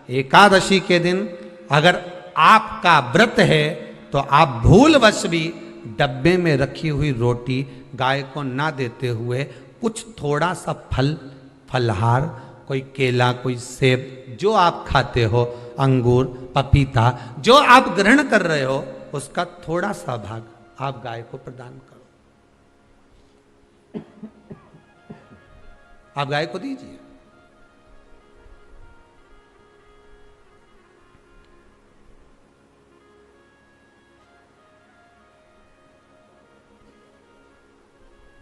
एकादशी के दिन अगर आपका व्रत है तो आप भूलवश भी डब्बे में रखी हुई रोटी गाय को ना देते हुए कुछ थोड़ा सा फलहार, कोई केला, कोई सेब, जो आप खाते हो, अंगूर, पपीता, जो आप ग्रहण कर रहे हो, उसका थोड़ा सा भाग आप गाय को प्रदान करो। आप गाय को दीजिए।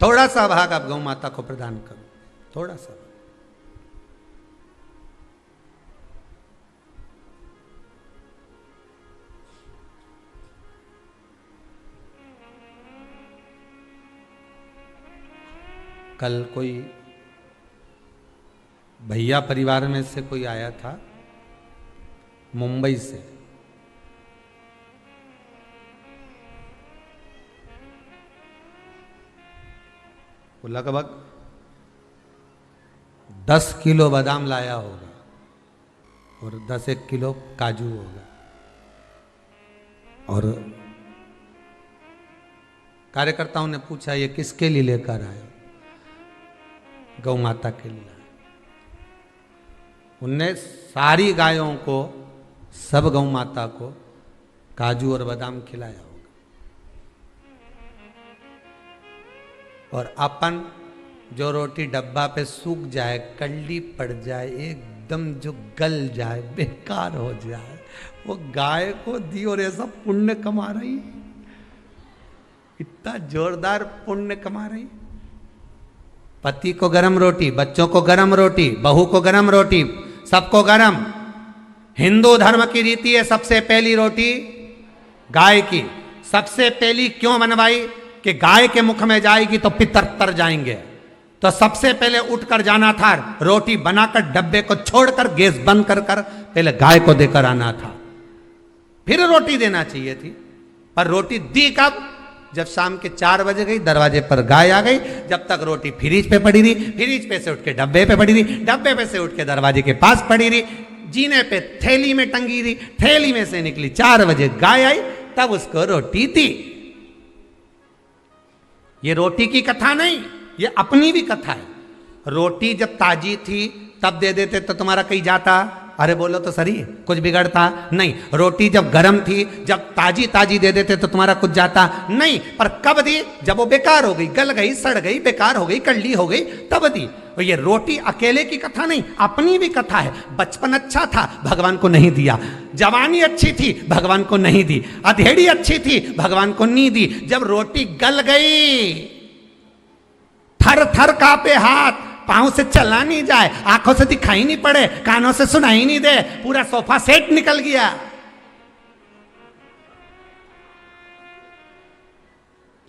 थोड़ा सा भाग आप गौ माता को प्रदान करो, थोड़ा सा। कल कोई भैया परिवार में से कोई आया था मुंबई से, वो लगभग 10 किलो बादाम लाया होगा और 10-1 किलो काजू होगा, और कार्यकर्ताओं ने पूछा ये किसके लिए लेकर आए? गौ माता के लिए। उनने सारी गायों को, सब गौ माता को काजू और बादाम खिलाया होगा, और अपन जो रोटी डब्बा पे सूख जाए, कल्ली पड़ जाए, एकदम जो गल जाए, बेकार हो जाए, वो गाय को दी और ऐसा पुण्य कमा रही, इतना जोरदार पुण्य कमा रही। पति को गरम रोटी, बच्चों को गरम रोटी, बहू को गरम रोटी, सबको गरम। हिंदू धर्म की रीति है सबसे पहली रोटी गाय की। सबसे पहली क्यों बनवाई? कि गाय के मुख में जाएगी तो पितर तर जाएंगे, तो सबसे पहले उठकर जाना था, रोटी बनाकर डब्बे को छोड़कर गैस बंद कर पहले गाय को देकर आना था, फिर रोटी देना चाहिए थी। पर रोटी दी कब? जब शाम के 4 बजे गई, दरवाजे पर गाय आ गई। जब तक रोटी फ्रिज पे पड़ी रही, फ्रिज पे से उठ के डब्बे पे पड़ी रही, डब्बे पे से उठ के दरवाजे के पास पड़ी रही, जीने पे थैली में टंगी रही, थैली में से निकली, 4 बजे गाय आई, तब उसको रोटी दी। ये रोटी की कथा नहीं, ये अपनी भी कथा है। रोटी जब ताजी थी तब दे देते तो तुम्हारा कहीं जाता? अरे बोलो तो सही, कुछ बिगड़ता नहीं। रोटी जब गर्म थी, जब ताजी ताजी दे देते तो तुम्हारा कुछ जाता नहीं। पर कब दी? जब वो बेकार हो गई, गल गई, सड़ गई, बेकार हो गई, कल्ली हो गई, तब दी। और ये रोटी अकेले की कथा नहीं, अपनी भी कथा है। बचपन अच्छा था, भगवान को नहीं दिया। जवानी अच्छी थी, भगवान को नहीं दी। अधेड़ी अच्छी थी, भगवान को नहीं दी। जब रोटी गल गई, थर थर कांपे हाथ, पांव से चला नहीं जाए, आंखों से दिखाई नहीं पड़े, कानों से सुनाई नहीं दे, पूरा सोफा सेट निकल गया।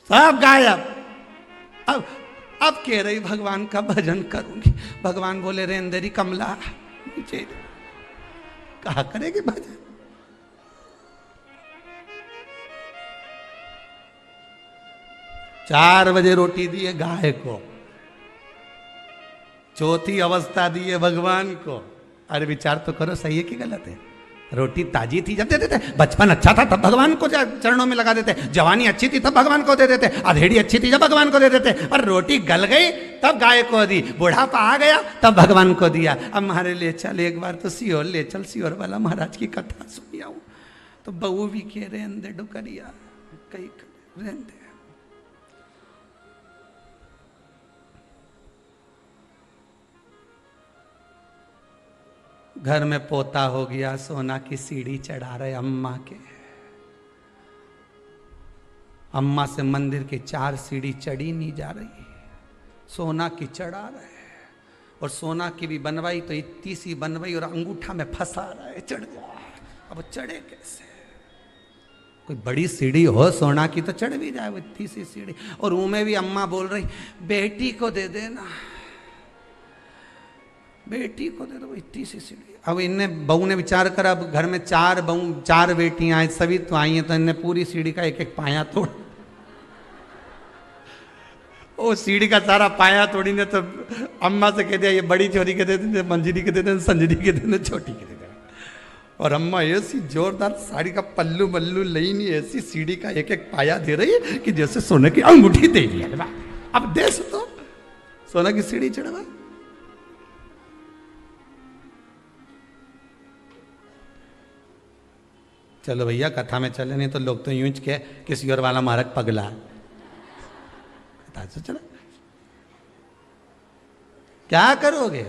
सब गायब। अब कह रही भगवान का भजन करूंगी। भगवान बोले रेंदेरी कमला नीचे कहा करेगी भजन। चार बजे रोटी दी है गाय को, चौथी अवस्था दी है भगवान को। अरे विचार तो करो, सही है कि गलत है? रोटी ताजी थी जब दे देते, बचपन अच्छा था तब भगवान को चरणों में लगा देते, जवानी अच्छी थी तब भगवान को दे देते, अधेड़ी अच्छी थी जब भगवान को दे देते, और रोटी गल गई तब गाय को दी, बुढ़ापा आ गया तब भगवान को दिया। अब हमारे ले चल एक बार तो सीहोर ले चल, सीहोर वाला महाराज की कथा सुनी आऊं। तो बहू भी कह रहे अंधे डुकरिया कहीं रहते। घर में पोता हो गया, सोना की सीढ़ी चढ़ा रहे अम्मा के। अम्मा से मंदिर के 4 सीढ़ी चढ़ी नहीं जा रही, सोना की चढ़ा रहे। और सोना की भी बनवाई तो इतनी सी बनवाई और अंगूठा में फंसा रहा है, चढ़ जा। अब चढ़े कैसे? कोई बड़ी सीढ़ी हो सोना की तो चढ़ भी जाए, वो इतनी सी सीढ़ी। और मुंह में भी अम्मा बोल रही बेटी को दे देना, बेटी को दे दो, इतनी सी सीढ़ी। अब इनने बहू ने विचार करा, अब घर में 4 बेटियां हैं, सभी तो आई हैं, तो इनने पूरी सीढ़ी का एक पाया तोड़, वो सीढ़ी का सारा पाया तोड़ी ने। तो अम्मा से कह दिया ये बड़ी छोरी के दे देते, मंजरी के दे देते, संजरी के दे देते, छोटी के दे देते। और अम्मा ऐसी जोरदार साड़ी का पल्लू मल्लू लई नहीं, ऐसी सीढ़ी का एक एक पाया दे रही है कि जैसे सोने की अंगूठी दे दी। अब दे तो सोना की सीढ़ी चढ़वा। चलो भैया कथा में चले, नहीं तो लोग तो यूं के किसी और वाला मारक पगला कथा से चला। क्या करोगे?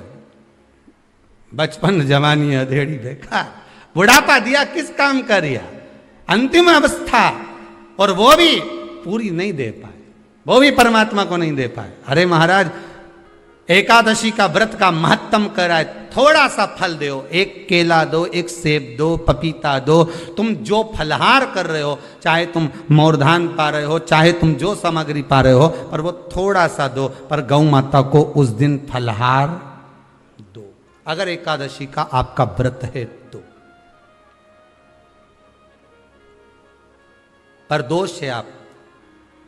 बचपन जवानी अधेड़ी बेकार, बुढ़ापा दिया किस काम का रिया? अंतिम अवस्था, और वो भी पूरी नहीं दे पाए, वो भी परमात्मा को नहीं दे पाए। अरे महाराज एकादशी का व्रत का महत्तम कराए, थोड़ा सा फल दो, एक केला दो, एक सेब दो, पपीता दो। तुम जो फलहार कर रहे हो, चाहे तुम मोरधान पा रहे हो, चाहे तुम जो सामग्री पा रहे हो, पर वो थोड़ा सा दो, पर गौ माता को उस दिन फलहार दो, अगर एकादशी का आपका व्रत है तो। पर दोष है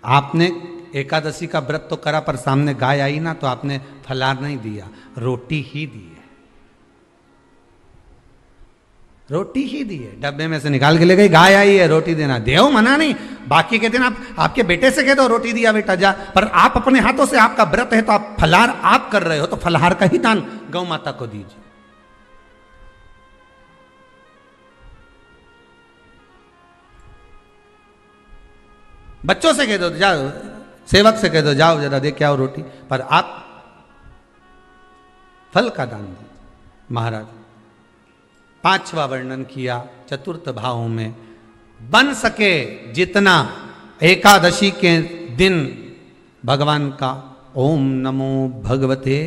आपने एकादशी का व्रत तो करा, पर सामने गाय आई ना तो आपने फलाहार नहीं दिया, रोटी ही दी है, रोटी ही दी है। डब्बे में से निकाल के ले गई, गाय आई है रोटी देना, देव मना नहीं। बाकी के दिन आप आपके बेटे से कह दो रोटी दिया बेटा जा, पर आप अपने हाथों से, आपका व्रत है तो आप फलाहार आप कर रहे हो, तो फलाहार का ही दान गौ माता को दीजिए। बच्चों से कह दो, जाओ सेवक से कह दो जाओ जरा दे के आओ रोटी, पर आप फल का दान दीजिए। महाराज पांचवा वर्णन किया चतुर्थ भाव में, बन सके जितना एकादशी के दिन भगवान का ओम नमो भगवते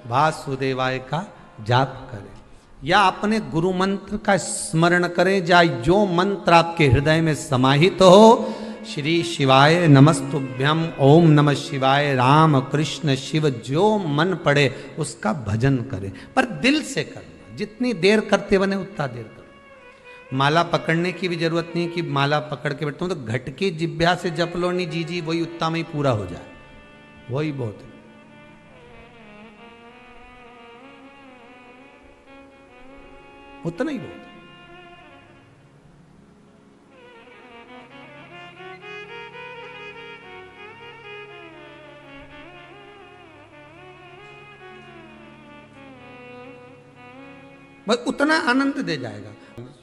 वासुदेवाय का जाप करें, या अपने गुरु मंत्र का स्मरण करें, या जो मंत्र आपके हृदय में समाहित हो, श्री शिवाय नमस्तुभ्यम, ओम नमः शिवाय, राम कृष्ण शिव, जो मन पड़े उसका भजन करें, पर दिल से करना। जितनी देर करते बने उतना देर करो। माला पकड़ने की भी जरूरत नहीं कि माला पकड़ के बैठता हूं तो घट की जिब्या से जप लो नहीं जी जी, वही उतना में ही पूरा हो जाए, वही बहुत है। उतना ही बहुत है। बस उतना आनंद दे जाएगा।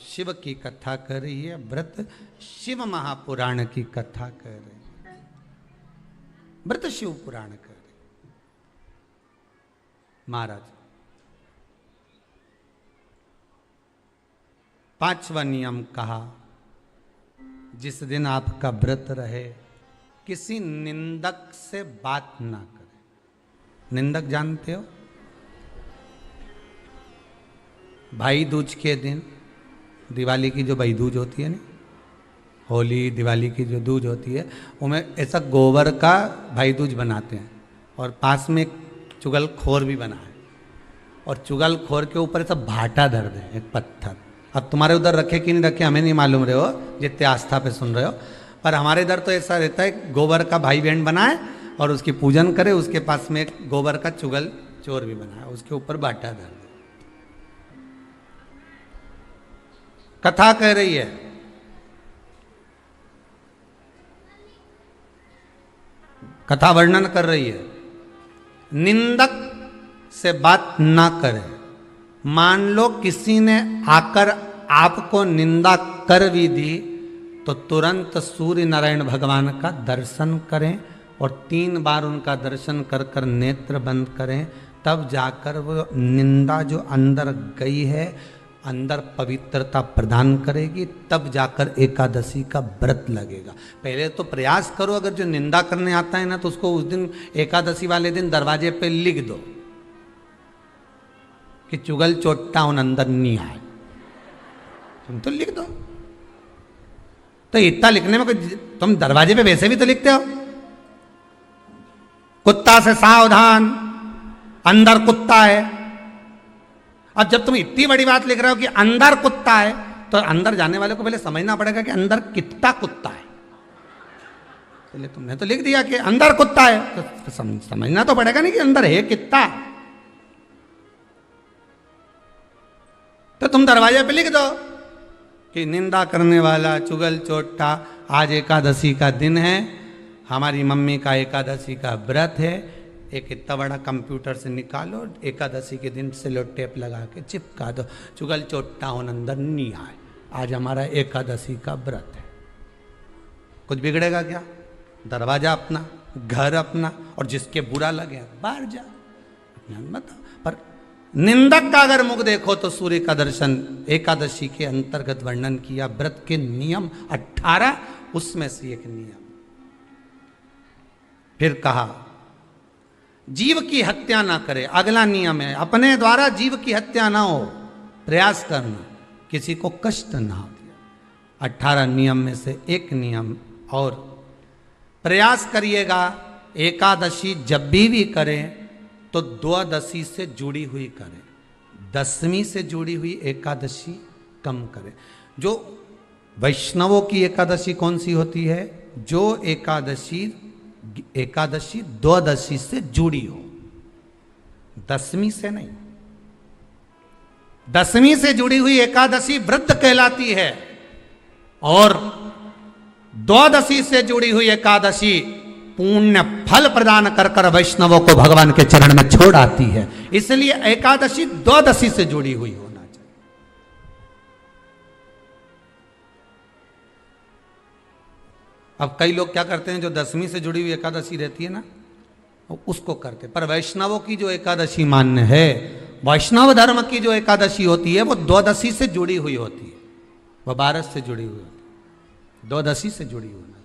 शिव की कथा कर रही है, व्रत शिव महापुराण की कथा कर रहे, व्रत शिव पुराण कर रहे। महाराज पांचवा नियम कहा, जिस दिन आपका व्रत रहे किसी निंदक से बात ना करें। निंदक जानते हो? भाई दूज के दिन, दिवाली की जो भाई दूज होती है ना, होली दिवाली की जो दूज होती है, उनमें ऐसा गोबर का भाई दूज बनाते हैं, और पास में एक चुगलखोर भी बना है, और चुगलखोर के ऊपर ऐसा भाटा धर दे, एक पत्थर। अब तुम्हारे उधर रखे कि नहीं रखे हमें नहीं मालूम रहे हो, जितने आस्था पे सुन रहे हो, पर हमारे इधर तो ऐसा रहता है, गोबर का भाई बहन बनाए और उसकी पूजन करे, उसके पास में एक गोबर का चुगल चोर भी बनाए, उसके ऊपर भाटा धर दे। कथा कह रही है, कथा वर्णन कर रही है, निंदक से बात ना करें। मान लो किसी ने आकर आपको निंदा कर भी दी तो तुरंत सूर्य नारायण भगवान का दर्शन करें, और 3 बार उनका दर्शन कर कर नेत्र बंद करें, तब जाकर वो निंदा जो अंदर गई है अंदर पवित्रता प्रदान करेगी, तब जाकर एकादशी का व्रत लगेगा। पहले तो प्रयास करो, अगर जो निंदा करने आता है ना तो उसको उस दिन एकादशी वाले दिन दरवाजे पे लिख दो कि चुगल चोट्टा उन अंदर नहीं आए। तुम तो लिख दो, तो इतना लिखने में तुम दरवाजे पे वैसे भी तो लिखते हो, कुत्ता से सावधान, अंदर कुत्ता है। अब जब तुम इतनी बड़ी बात लिख रहे हो कि अंदर कुत्ता है, तो अंदर जाने वाले को पहले समझना पड़ेगा कि अंदर कितना कुत्ता है। पहले तुमने तो लिख दिया कि अंदर कुत्ता है, तो समझना तो पड़ेगा नहीं कि अंदर है कितना। तो तुम दरवाजे पे लिख दो कि निंदा करने वाला चुगल चोट्टा, आज एकादशी का दिन है, हमारी मम्मी का एकादशी का व्रत है, एक इतना बड़ा कंप्यूटर से निकालो, एकादशी के दिन सेलो टेप लगा के चिपका दो, चुगल चोट्टा हो अंदर नहीं आए, आज हमारा एकादशी का व्रत है। कुछ बिगड़ेगा क्या? दरवाजा अपना, घर अपना, और जिसके बुरा लगे बाहर जा, बताओ। पर निंदक का अगर मुख देखो तो सूर्य का दर्शन, एकादशी के अंतर्गत वर्णन किया, व्रत के नियम 18, उसमें से एक नियम। फिर कहा जीव की हत्या ना करे, अगला नियम है, अपने द्वारा जीव की हत्या ना हो, प्रयास करना, किसी को कष्ट ना हो। 18 नियम में से एक नियम और, प्रयास करिएगा एकादशी जब भी करें तो द्वादशी से जुड़ी हुई करें, दशमी से जुड़ी हुई एकादशी कम करें। जो वैष्णवों की एकादशी कौन सी होती है? जो एकादशी द्वादशी से जुड़ी हो, दशमी से नहीं। दशमी से जुड़ी हुई एकादशी व्रत कहलाती है, और द्वादशी से जुड़ी हुई एकादशी पुण्य फल प्रदान कर कर वैष्णवों को भगवान के चरण में छोड़ आती है। इसलिए एकादशी द्वादशी से जुड़ी हुई होना चाहिए। अब कई लोग क्या करते हैं, जो दशमी से जुड़ी हुई एकादशी रहती है ना, उसको करते, पर वैष्णवों की जो एकादशी मान्य है, वैष्णव धर्म की जो एकादशी होती है, वो द्वादशी से जुड़ी हुई होती है, वह 12 से जुड़ी हुई होती है, द्वादशी से जुड़ी होना चाहिए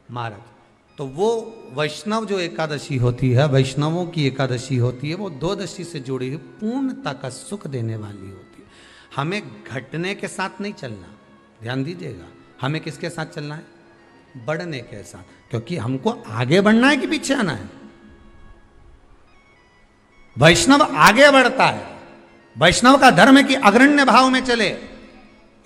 महाराज। तो वो वैष्णव जो एकादशी होती है, वैष्णवों की एकादशी होती है, वो द्वादशी से जुड़ी हुई पूर्णता का सुख देने वाली होती है। हमें घटने के साथ नहीं चलना, ध्यान दीजिएगा, हमें किसके साथ चलना है? बढ़ने के साथ, क्योंकि हमको आगे बढ़ना है कि पीछे आना है। वैष्णव आगे बढ़ता है, वैष्णव का धर्म है कि अग्रण्य भाव में चले,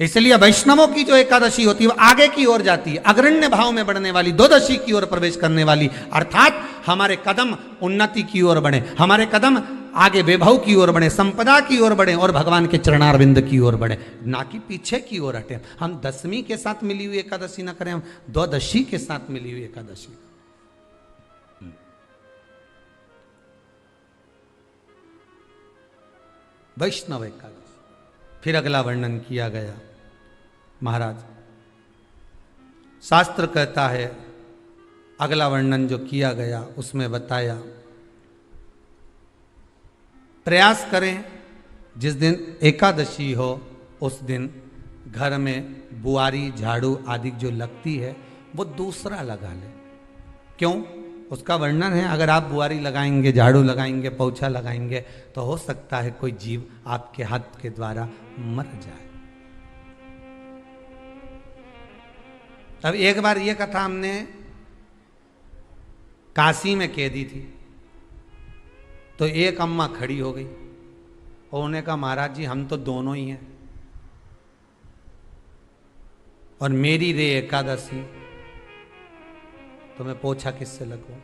इसलिए वैष्णवों की जो एकादशी होती है वो आगे की ओर जाती है, अग्रण्य भाव में बढ़ने वाली, द्वादशी की ओर प्रवेश करने वाली, अर्थात हमारे कदम उन्नति की ओर बढ़े, हमारे कदम आगे वैभव की ओर बढ़े, संपदा की ओर बढ़े, और भगवान के चरणारविंद की ओर बढ़े, ना कि पीछे की ओर हटे। हम दशमी के साथ मिली हुई एकादशी ना करें, हम द्वादशी के साथ मिली हुई एकादशी। वैष्णव एकादशी। फिर अगला वर्णन किया गया महाराज, शास्त्र कहता है, अगला वर्णन जो किया गया उसमें बताया, प्रयास करें जिस दिन एकादशी हो उस दिन घर में बुआरी झाड़ू आदि जो लगती है वो दूसरा लगा ले। क्यों? उसका वर्णन है, अगर आप बुआरी लगाएंगे, झाड़ू लगाएंगे, पोछा लगाएंगे, तो हो सकता है कोई जीव आपके हाथ के द्वारा मर जाए। अब एक बार ये कथा हमने काशी में कह दी थी, तो एक अम्मा खड़ी हो गई और उन्होंने कहा, महाराज जी हम तो दोनों ही हैं, और मेरी रे एकादशी, तो मैं पोछा किससे लगूं?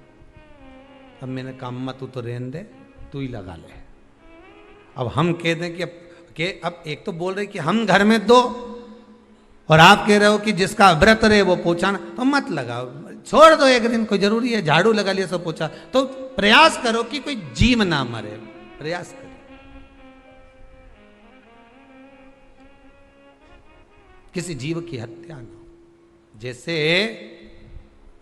अब मैंने कहा अम्मा तू तो रहने दे, तू ही लगा ले। अब हम कह दें कि अब एक तो बोल रहे कि हम घर में दो, और आप कह रहे हो कि जिसका व्रत रहे वो पोछा ना, तो मत लगाओ, छोड़ दो एक दिन, कोई जरूरी है? झाड़ू लगा लिया सब पोछा। तो प्रयास करो कि कोई जीव ना मरे, प्रयास करो, किसी जीव की हत्या ना हो। जैसे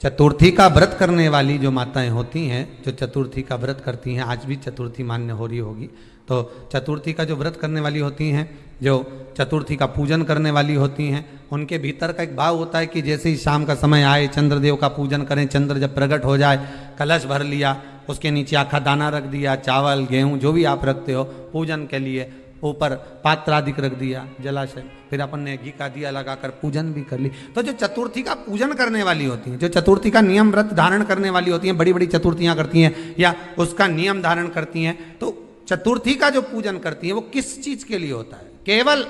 चतुर्थी का व्रत करने वाली जो माताएं होती हैं, जो चतुर्थी का व्रत करती हैं, आज भी चतुर्थी मान्य हो रही होगी, तो चतुर्थी का जो व्रत करने वाली होती हैं, जो चतुर्थी का पूजन करने वाली होती हैं, उनके भीतर का एक भाव होता है कि जैसे ही शाम का समय आए चंद्रदेव का पूजन करें, चंद्र जब प्रकट हो जाए, कलश भर लिया, उसके नीचे आखा दाना रख दिया, चावल गेहूं जो भी आप रखते हो पूजन के लिए, ऊपर पात्र आदि रख दिया, जलाशय, फिर अपन ने घी का दिया लगाकर पूजन भी कर ली। तो जो चतुर्थी का पूजन करने वाली होती हैं, जो चतुर्थी का नियम व्रत धारण करने वाली होती हैं, बड़ी बड़ी चतुर्थियां करती हैं या उसका नियम धारण करती हैं, तो चतुर्थी का जो पूजन करती है वो किस चीज के लिए होता है? केवल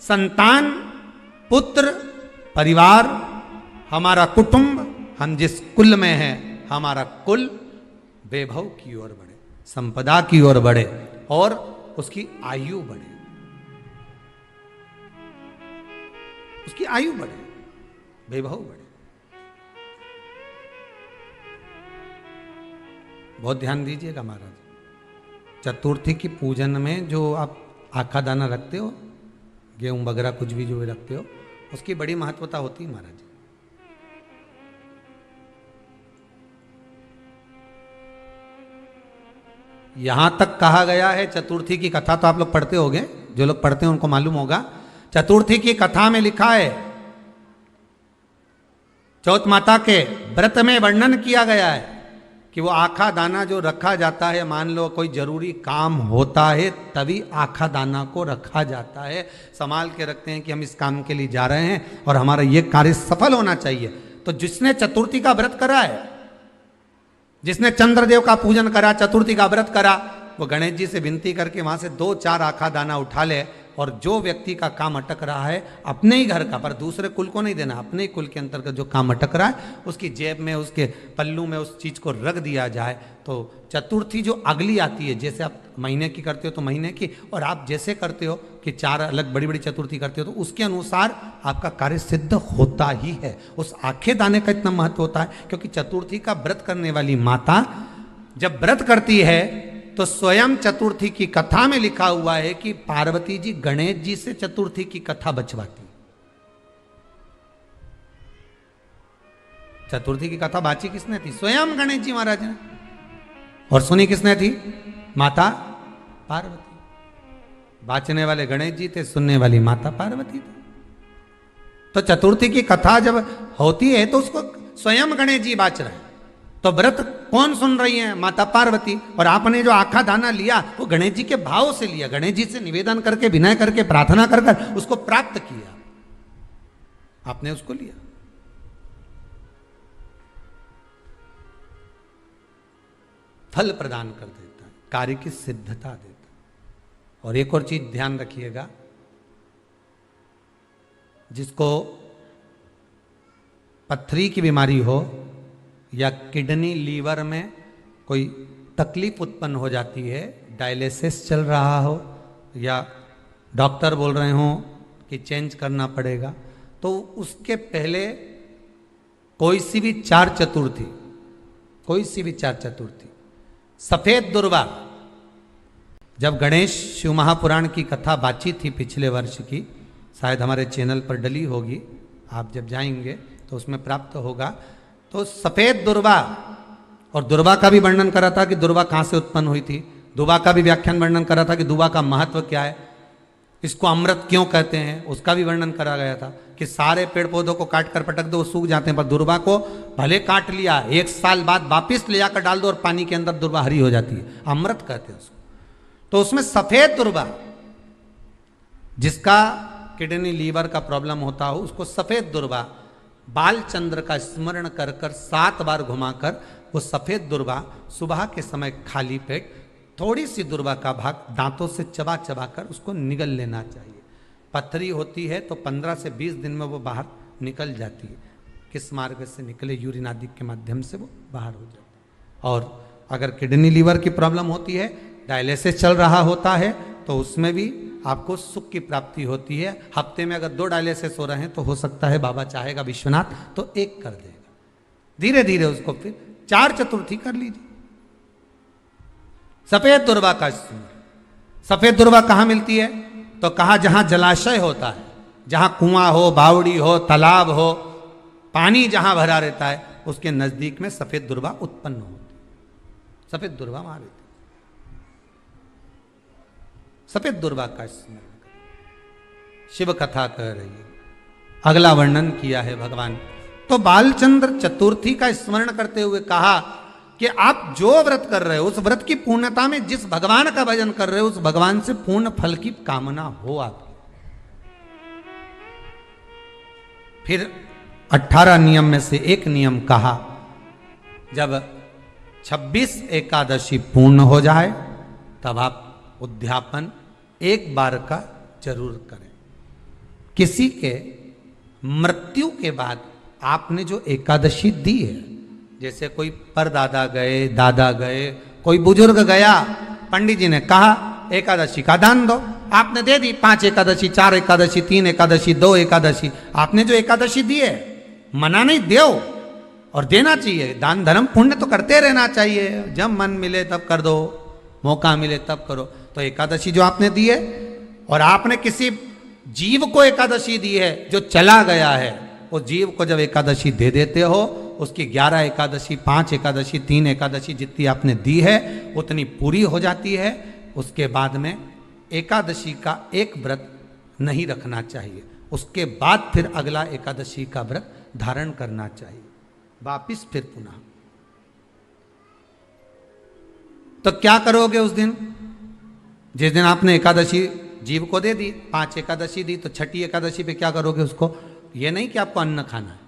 संतान, पुत्र, परिवार, हमारा कुटुंब, हम जिस कुल में हैं, हमारा कुल वैभव की ओर बढ़े, संपदा की ओर बढ़े, और उसकी आयु बढ़े, उसकी आयु बढ़े, वैभव बढ़े। बहुत ध्यान दीजिएगा महाराज, चतुर्थी की पूजन में जो आप आखा दाना रखते हो, गेहूं वगैरह कुछ भी जो भी रखते हो, उसकी बड़ी महत्वता होती है महाराज। यहां तक कहा गया है, चतुर्थी की कथा तो आप लोग पढ़ते होंगे, जो लोग पढ़ते हैं उनको मालूम होगा। चतुर्थी की कथा में लिखा है, चौथ माता के व्रत में वर्णन किया गया है कि वो आखा दाना जो रखा जाता है, मान लो कोई जरूरी काम होता है तभी आखा दाना को रखा जाता है, संभाल के रखते हैं कि हम इस काम के लिए जा रहे हैं और हमारा ये कार्य सफल होना चाहिए। तो जिसने चतुर्थी का व्रत करा है, जिसने चंद्रदेव का पूजन करा, चतुर्थी का व्रत करा, वो गणेश जी से विनती करके वहां से 2-4 आखा दाना उठा ले, और जो व्यक्ति का काम अटक रहा है अपने ही घर का, पर दूसरे कुल को नहीं देना, अपने ही कुल के अंतर्गत जो काम अटक रहा है उसकी जेब में, उसके पल्लू में उस चीज को रख दिया जाए। तो चतुर्थी जो अगली आती है, जैसे आप महीने की करते हो तो महीने की, और आप जैसे करते हो कि 4 अलग बड़ी बड़ी चतुर्थी करते हो तो उसके अनुसार आपका कार्य सिद्ध होता ही है। उस आखे दाने का इतना महत्व होता है क्योंकि चतुर्थी का व्रत करने वाली माता जब व्रत करती है तो स्वयं चतुर्थी की कथा में लिखा हुआ है कि पार्वती जी गणेश जी से चतुर्थी की कथा बचवाती। चतुर्थी की कथा बाची किसने थी? स्वयं गणेश जी महाराज ने। और सुनी किसने थी? माता पार्वती। बाचने वाले गणेश जी थे, सुनने वाली माता पार्वती थी। तो चतुर्थी की कथा जब होती है तो उसको स्वयं गणेश जी बाच रहे हैं, तो व्रत कौन सुन रही है? माता पार्वती। और आपने जो आखा दाना लिया वो गणेश जी के भाव से लिया, गणेश जी से निवेदन करके, विनय करके, प्रार्थना कर कर उसको प्राप्त किया, आपने उसको लिया। फल प्रदान कर देता है, कार्य की सिद्धता देता है। और एक और चीज ध्यान रखिएगा, जिसको पथरी की बीमारी हो या किडनी लीवर में कोई तकलीफ उत्पन्न हो जाती है, डायलिसिस चल रहा हो या डॉक्टर बोल रहे हो कि चेंज करना पड़ेगा, तो उसके पहले कोई सी भी 4 चतुर्थी, कोई सी भी 4 चतुर्थी, सफेद दुर्वा, जब गणेश शिव महापुराण की कथा बाची थी पिछले वर्ष की, शायद हमारे चैनल पर डली होगी, आप जब जाएंगे तो उसमें प्राप्त होगा। तो सफेद दुर्वा, और दुर्वा का भी वर्णन करा था कि दुर्वा कहां से उत्पन्न हुई थी, दुबा का भी व्याख्यान वर्णन करा था कि दुबा का महत्व क्या है, इसको अमृत क्यों कहते हैं, उसका भी वर्णन करा गया था कि सारे पेड़ पौधों को काट कर पटक दो वो सूख जाते हैं, पर दुर्वा को भले काट लिया, 1 साल बाद वापिस ले जाकर डाल दो और पानी के अंदर दुर्वा हरी हो जाती है, अमृत कहते हैं उसको। तो उसमें सफेद दुर्वा, जिसका किडनी लीवर का प्रॉब्लम होता हो, उसको सफेद दुर्वा बालचंद्र का स्मरण कर कर 7 बार घुमाकर वो सफेद दुर्वा सुबह के समय खाली पेट थोड़ी सी दुर्वा का भाग दांतों से चबा चबा कर उसको निगल लेना चाहिए। पथरी होती है तो 15 से 20 दिन में वो बाहर निकल जाती है, किस मार्ग से निकले, यूरिन आदि के माध्यम से वो बाहर हो जाती है। और अगर किडनी लीवर की प्रॉब्लम होती है, डायलिसिस चल रहा होता है, तो उसमें भी आपको सुख की प्राप्ति होती है। हफ्ते में अगर 2 डायलिसिस हो रहे हैं तो हो सकता है बाबा चाहेगा विश्वनाथ तो 1 कर देगा, धीरे धीरे उसको फिर 4 चतुर्थी कर लीजिए। सफेद दुर्वा का स्मरण। सफेद दुर्वा कहां मिलती है? तो कहा जहां जलाशय होता है, जहां कुआं हो, बावड़ी हो, तालाब हो, पानी जहां भरा रहता है, उसके नजदीक में सफेद दुर्वा उत्पन्न होती है। सफेद दुर्वा वहां रहती है। सफेद दुर्वा का स्मरण शिव कथा कह रही है। अगला वर्णन किया है भगवान। तो बालचंद्र चतुर्थी का स्मरण करते हुए कहा कि आप जो व्रत कर रहे हो उस व्रत की पूर्णता में जिस भगवान का भजन कर रहे हो उस भगवान से पूर्ण फल की कामना हो आपकी। फिर 18 नियम में से एक नियम कहा, जब 26 एकादशी पूर्ण हो जाए तब आप उद्यापन 1 बार का जरूर करें। किसी के मृत्यु के बाद आपने जो एकादशी दी है, जैसे कोई परदादा गए, दादा गए, कोई बुजुर्ग गया, पंडित जी ने कहा एकादशी का दान दो। आपने दे दी 5 एकादशी, 4 एकादशी, 3 एकादशी, 2 एकादशी, आपने जो एकादशी दी है, मना नहीं, दो और देना चाहिए। दान धर्म पुण्य तो करते रहना चाहिए, जब मन मिले तब कर दो, मौका मिले तब करो। तो एकादशी जो आपने दी है, और आपने किसी जीव को एकादशी दी है जो चला गया है, उस जीव को जब एकादशी दे देते हो, उसकी 11 एकादशी, 5 एकादशी, 3 एकादशी जितनी आपने दी है उतनी पूरी हो जाती है। उसके बाद में एकादशी का एक व्रत नहीं रखना चाहिए, उसके बाद फिर अगला एकादशी का व्रत धारण करना चाहिए, वापिस फिर पुनः। तो क्या करोगे उस दिन? जिस दिन आपने एकादशी जीव को दे दी, 5 एकादशी दी, तो छठी एकादशी पे क्या करोगे उसको? ये नहीं कि आपको अन्न खाना है,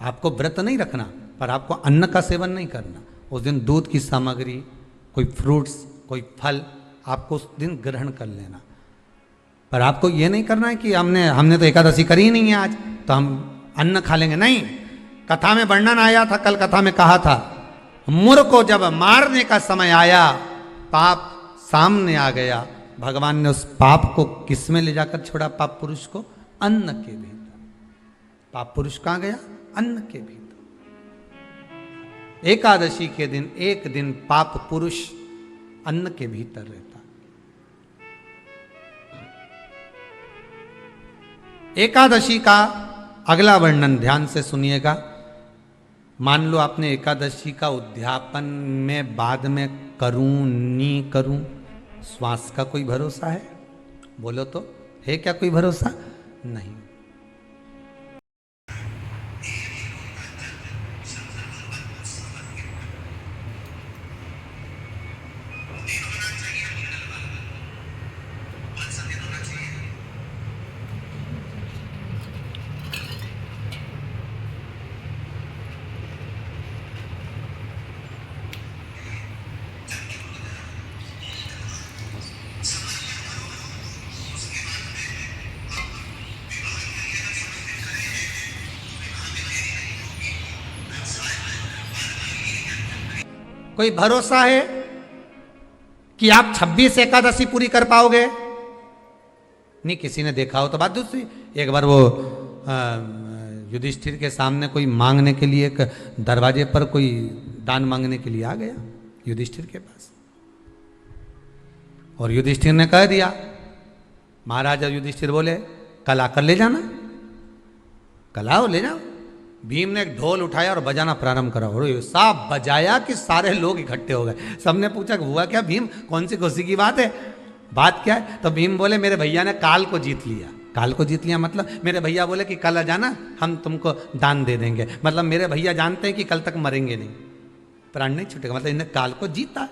आपको व्रत नहीं रखना, पर आपको अन्न का सेवन नहीं करना। उस दिन दूध की सामग्री, कोई फ्रूट्स, कोई फल आपको उस दिन ग्रहण कर लेना, पर आपको ये नहीं करना है कि हमने तो एकादशी करी ही नहीं है आज, तो हम अन्न खा लेंगे। नहीं, कथा में वर्णन आया था, कल कथा में कहा था, मुर को जब मारने का समय आया, पाप सामने आ गया, भगवान ने उस पाप को किस में ले जाकर छोड़ा? पाप पुरुष को अन्न के भीतर। पाप पुरुष कहां गया? अन्न के भीतर। एकादशी के दिन एक दिन पाप पुरुष अन्न के भीतर रहता। एकादशी का अगला वर्णन ध्यान से सुनिएगा। मान लो आपने एकादशी का उद्यापन में बाद में करूं नहीं करूं, श्वास का कोई भरोसा है? बोलो तो, है क्या कोई भरोसा? नहीं। कोई भरोसा है कि आप 26 एकादशी पूरी कर पाओगे? नहीं, किसी ने देखा हो तो बात दूसरी। एक बार वो युधिष्ठिर के सामने कोई मांगने के लिए, एक दरवाजे पर कोई दान मांगने के लिए आ गया युधिष्ठिर के पास, और युधिष्ठिर ने कह दिया, महाराजा युधिष्ठिर बोले कल आकर ले जाना, कल आओ ले जाओ। भीम ने एक ढोल उठाया और बजाना प्रारंभ करा, और साहब बजाया कि सारे लोग इकट्ठे हो गए। सबने पूछा हुआ क्या भीम, कौन सी खुशी की बात है, बात क्या है? तो भीम बोले मेरे भैया ने काल को जीत लिया। काल को जीत लिया मतलब मेरे भैया बोले कि कल आ जाना, हम तुमको दान दे देंगे। मतलब मेरे भैया जानते हैं कि कल तक मरेंगे नहीं, प्राण नहीं छूटेगा, मतलब इन्हें काल को जीता।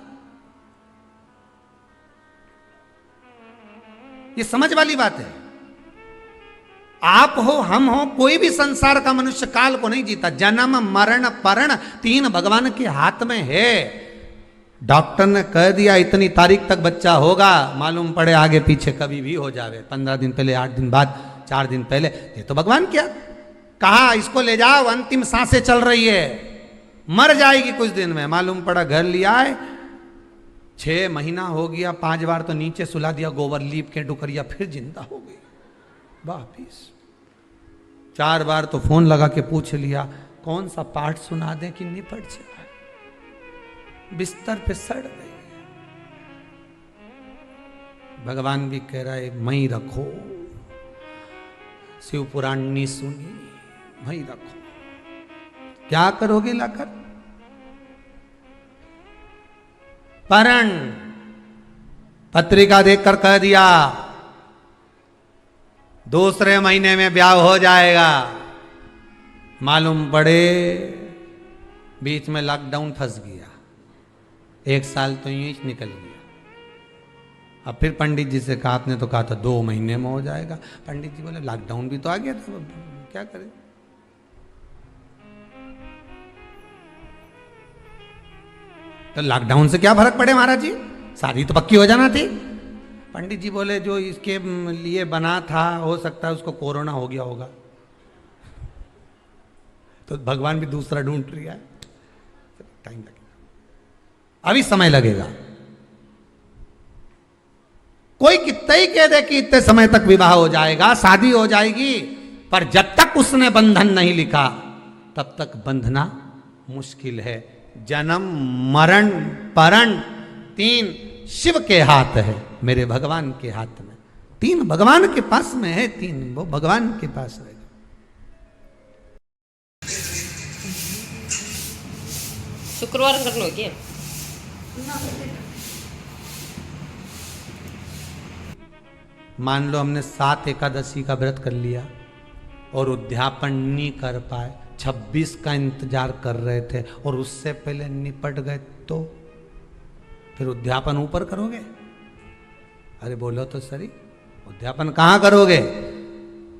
ये समझ वाली बात है। आप हो, हम हो, कोई भी संसार का मनुष्य काल को नहीं जीता। जन्म मरण परण 3 भगवान के हाथ में है। डॉक्टर ने कह दिया इतनी तारीख तक बच्चा होगा, मालूम पड़े आगे पीछे कभी भी हो जावे, 15 दिन पहले, 8 दिन बाद, 4 दिन पहले, ये तो भगवान क्या कहा, इसको ले जाओ, अंतिम सांसें चल रही है, मर जाएगी कुछ दिन में। मालूम पड़ा घर लिया है, 6 महीना हो गया, 5 बार तो नीचे सुला दिया, गोबर लीप के डुकरिया, फिर जिंदा हो गई वापिस। 4 बार तो फोन लगा के पूछ लिया कौन सा पाठ सुना दें कि निपट जाए, बिस्तर पे सड़ गई। भगवान भी कह रहा है मई रखो, शिव पुराण नहीं सुनी, मई रखो। क्या करोगे लाकर? परण पत्रिका देखकर कह दिया दूसरे महीने में ब्याह हो जाएगा। मालूम पड़े बीच में लॉकडाउन फंस गया, 1 साल तो यूं ही निकल गया। अब फिर पंडित जी से कहा, आपने तो कहा था 2 महीने में हो जाएगा। पंडित जी बोले लॉकडाउन भी तो आ गया था, क्या करें। तो लॉकडाउन से क्या फर्क पड़े महाराज जी, शादी तो पक्की हो जाना थी। पंडित जी बोले जो इसके लिए बना था हो सकता है उसको कोरोना हो गया होगा, तो भगवान भी दूसरा ढूंढ रहा है, टाइम लगेगा, अभी समय लगेगा। कोई कितना ही कह दे कि इतने समय तक विवाह हो जाएगा, शादी हो जाएगी, पर जब तक उसने बंधन नहीं लिखा तब तक बंधना मुश्किल है। जन्म मरण परण तीन शिव के हाथ है, मेरे भगवान के हाथ में। तीन भगवान के पास में है, तीन वो भगवान के पास रहेगा। शुक्रवार कर लो क्या? मान लो हमने 7 एकादशी का व्रत कर लिया और उद्यापन नहीं कर पाए, 26 का इंतजार कर रहे थे और उससे पहले निपट गए, तो फिर उद्यापन ऊपर करोगे? अरे बोलो तो सही, उद्यापन कहां करोगे?